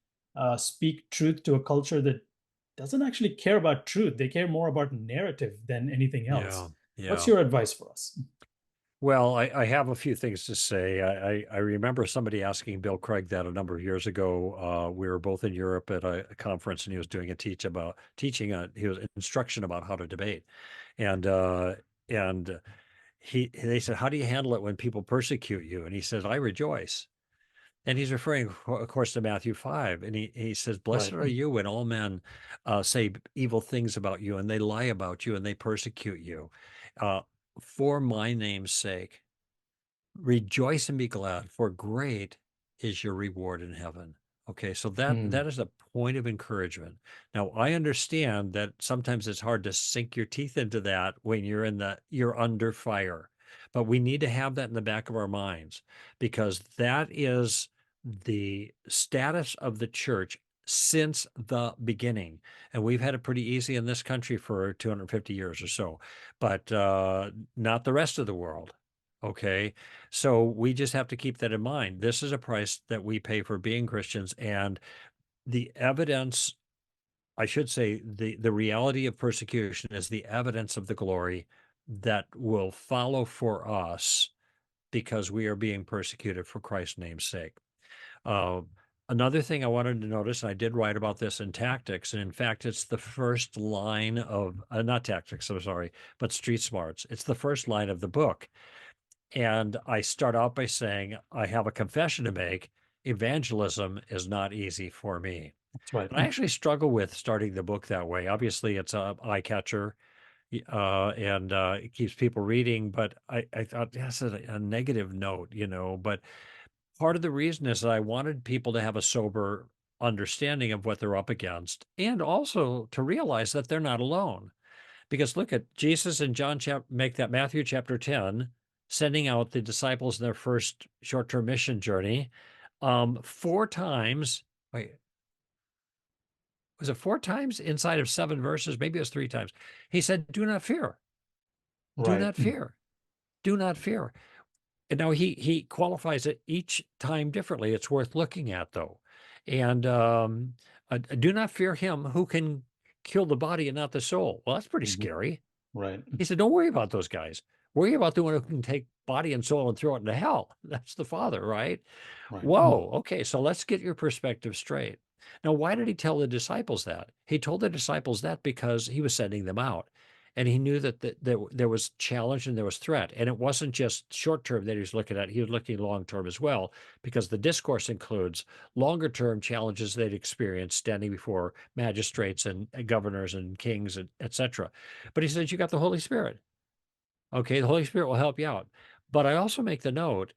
speak truth to a culture that doesn't actually care about truth? They care more about narrative than anything Yeah. else. What's Yeah. your advice for us? Well, I have a few things to say. I remember somebody asking Bill Craig that a number of years ago. We were both in Europe at a conference, and he was doing a teaching. He was instruction about how to debate, and uh, and they said, "How do you handle it when people persecute you?" And he said, "I rejoice." And he's referring, of course, to Matthew 5. And he says, "Blessed Right. are you when all men say evil things about you, and they lie about you, and they persecute you uh, for my name's sake. Rejoice and be glad, for great is your reward in heaven." Okay, so that Mm, is a point of encouragement. Now, I understand that sometimes it's hard to sink your teeth into that when you're under fire. But we need to have that in the back of our minds because that is the status of the church since the beginning. And we've had it pretty easy in this country for 250 years or so, but not the rest of the world. Okay. So we just have to keep that in mind. This is a price that we pay for being Christians, and the evidence, I should say, the reality of persecution is the evidence of the glory that will follow for us because we are being persecuted for Christ's name's sake. Uh, Another thing I wanted to notice, and I did write about this in Tactics, and in fact, it's the first line of not Tactics, I'm sorry, but Street Smarts. It's the first line of the book. And I start out by saying, I have a confession to make. Evangelism is not easy for me. that's right. And I actually struggle with starting the book that way. Obviously, it's a eye catcher and it keeps people reading. But I thought that's a negative note, But part of the reason is that I wanted people to have a sober understanding of what they're up against and also to realize that they're not alone. Because look at Jesus and John make that Matthew chapter 10, sending out the disciples in their first short-term mission journey. Four times, wait, was it four times inside of 7 verses? Maybe it was three times. He said, "Do not fear, do Right. not fear, do not fear." And now he qualifies it each time differently. It's worth looking at though. And do not fear him who can kill the body and not the soul. Well, that's pretty Mhm. scary. Right. He said, "Don't worry about those guys. Worry about the one who can take body and soul and throw it into hell." That's the Father, right? Right. Whoa. Okay. So let's get your perspective straight. Now, why did he tell the disciples that? He told the disciples that because he was sending them out. And he knew that there was challenge and there was threat. And it wasn't just short term that he was looking at, he was looking long term as well, because the discourse includes longer term challenges they'd experienced standing before magistrates and governors and kings, and et cetera. But he says, "You got the Holy Spirit. Okay, the Holy Spirit will help you out." But I also make the note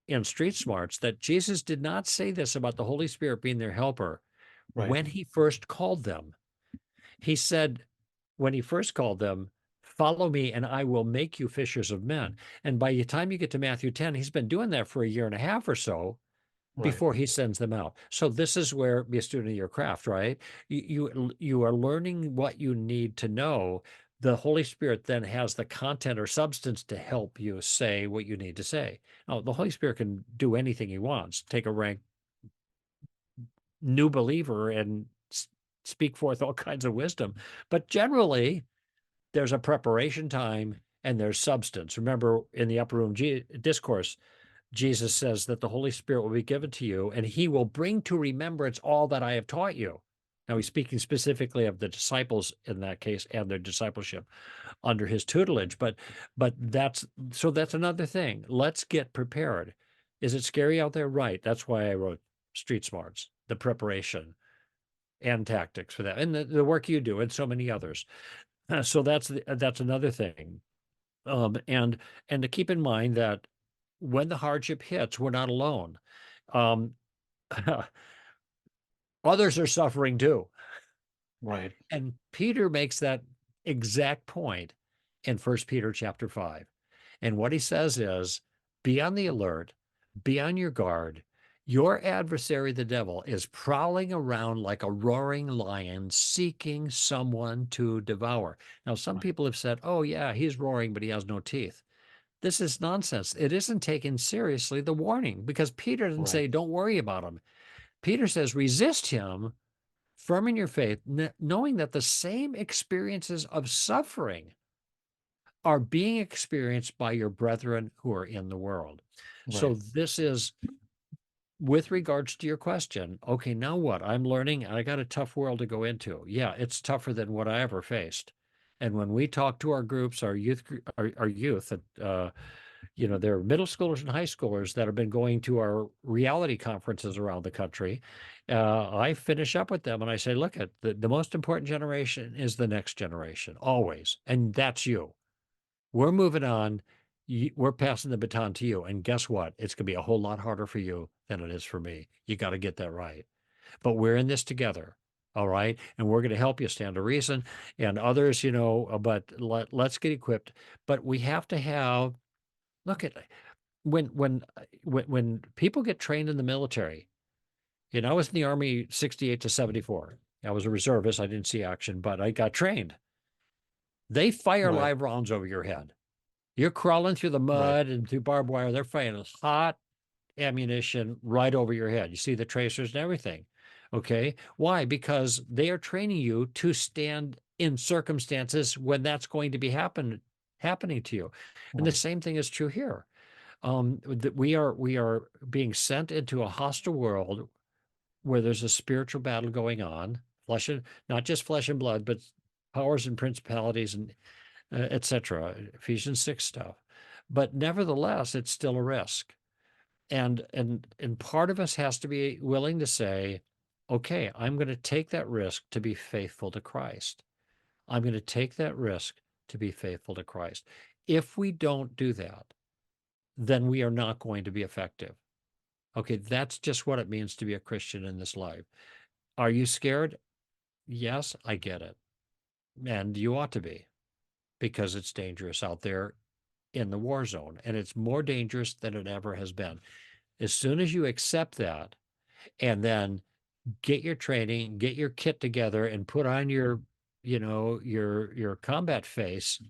in Street Smarts that Jesus did not say this about the Holy Spirit being their helper Right. when he first called them. He said, when he first called them, "Follow me and I will make you fishers of men." And by the time you get to Matthew 10, he's been doing that for a year and a half or so Right. before he sends them out. So this is where be a student of your craft, right? You are learning what you need to know. The Holy Spirit then has the content or substance to help you say what you need to say. Now, the Holy Spirit can do anything he wants, take a rank new believer and speak forth all kinds of wisdom. But generally, there's a preparation time and there's substance. Remember in the upper room discourse, Jesus says that the Holy Spirit will be given to you, and he will bring to remembrance all that I have taught you. Now, he's speaking specifically of the disciples in that case and their discipleship under his tutelage. But that's another thing. Let's get prepared. Is it scary out there? Right. That's why I wrote Street Smarts, the preparation and tactics for that, and the work you do, and so many others. So that's another thing. And to keep in mind that when the hardship hits, we're not alone. Um, others are suffering too. Right. And Peter makes that exact point in 1 Peter chapter 5. And what he says is, be on the alert, be on your guard. Your adversary, the devil, is prowling around like a roaring lion, seeking someone to devour. Now, some Right. people have said, oh, yeah, he's roaring, but he has no teeth. This is nonsense. It isn't taken seriously, the warning, because Peter didn't Right. say, don't worry about him. Peter says, resist him, firm in your faith, knowing that the same experiences of suffering are being experienced by your brethren who are in the world. So Right. this is with regards to your question. Okay, now what? I'm learning, and I got a tough world to go into. Yeah, it's tougher than what I ever faced. And when we talk to our groups, our youth, our youth, they're middle schoolers and high schoolers that have been going to our reality conferences around the country. I finish up with them and I say, look, at the most important generation is the next generation, always. And that's you. We're moving on. We're passing the baton to you. And guess what? It's going to be a whole lot harder for you than it is for me. You got to get that right. But we're in this together. All right. And we're going to help you stand to reason and others, but let's get equipped. But we have to have, look at when people get trained in the military. I was in the Army 68 to 74. I was a reservist. I didn't see action, but I got trained. They fire Right. live rounds over your head. You're crawling through the Right. mud and through barbed wire. They're firing hot ammunition right over your head. You see the tracers and everything. Okay. Why? Because they are training you to stand in circumstances when that's going to be happening to you. And the Right. same thing is true here. That we are being sent into a hostile world where there's a spiritual battle going on, not just flesh and blood, but powers and principalities and etc. Ephesians 6 stuff. But nevertheless, it's still a risk. And part of us has to be willing to say, okay, I'm going to take that risk to be faithful to Christ. I'm going to take that risk to be faithful to Christ. If we don't do that, then we are not going to be effective. Okay, that's just what it means to be a Christian in this life. Are you scared? Yes, I get it. And you ought to be, because it's dangerous out there in the war zone, and it's more dangerous than it ever has been. As soon as you accept that and then get your training, get your kit together and put on your combat face,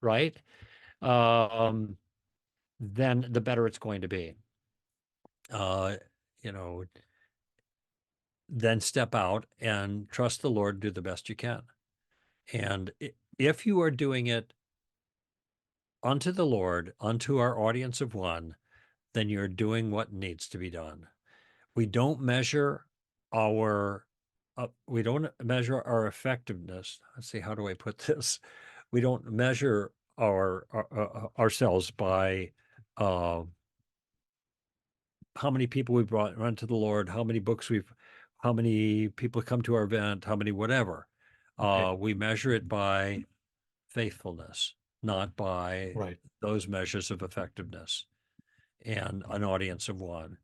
right? Um, then the better it's going to be. Uh, you know, then step out and trust the Lord, do the best you can. And if you are doing it unto the Lord, unto our audience of one, then you're doing what needs to be done. We don't measure our effectiveness. Let's see, how do I put this? We don't measure ourselves by uh, how many people we've run to the Lord, how many people come to our event, how many whatever. Okay. We measure it by faithfulness, not by Right. those measures of effectiveness and an audience of one.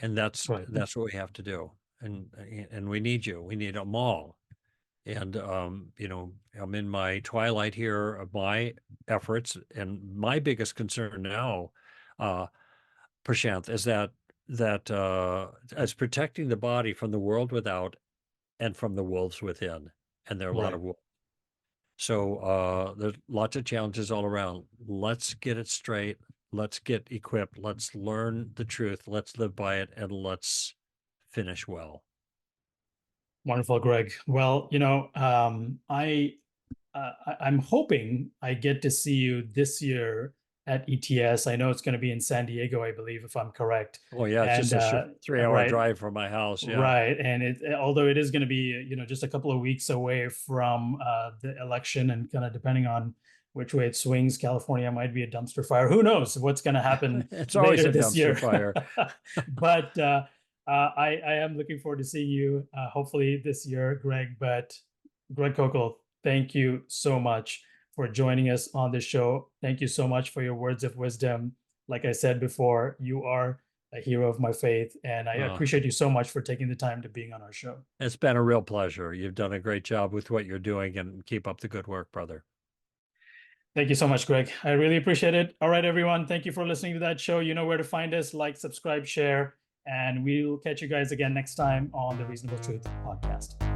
And that's Right. what we have to do. And we need you. We need them all. And I'm in my twilight here of my efforts, and my biggest concern now, Prashanth, is that as protecting the body from the world without and from the wolves within. And there are a lot Right. of wolves. So there's lots of challenges all around. Let's get it straight. Let's get equipped. Let's learn the truth. Let's live by it, and let's finish well. Wonderful, Greg. Well, I'm hoping I get to see you this year at ETS. I know it's going to be in San Diego, I believe, if I'm correct. Oh yeah, it's And just a 3-hour right, drive from my house. Yeah. right, and although it is going to be just a couple of weeks away from the election, and kind of depending on which way it swings, California might be a dumpster fire. Who knows what's going to happen It's always later a this year? dumpster fire. But I am looking forward to seeing you hopefully this year, Greg. But Greg Koukl, thank you so much for joining us on this show. Thank you so much for your words of wisdom. Like I said before, you are a hero of my faith, and I appreciate you so much for taking the time to being on our show. It's been a real pleasure. You've done a great job with what you're doing, and keep up the good work, brother. Thank you so much, Greg. I really appreciate it. All right, everyone. Thank you for listening to that show. You know where to find us. Like, subscribe, share, and we'll catch you guys again next time on the Reasonable Truth podcast.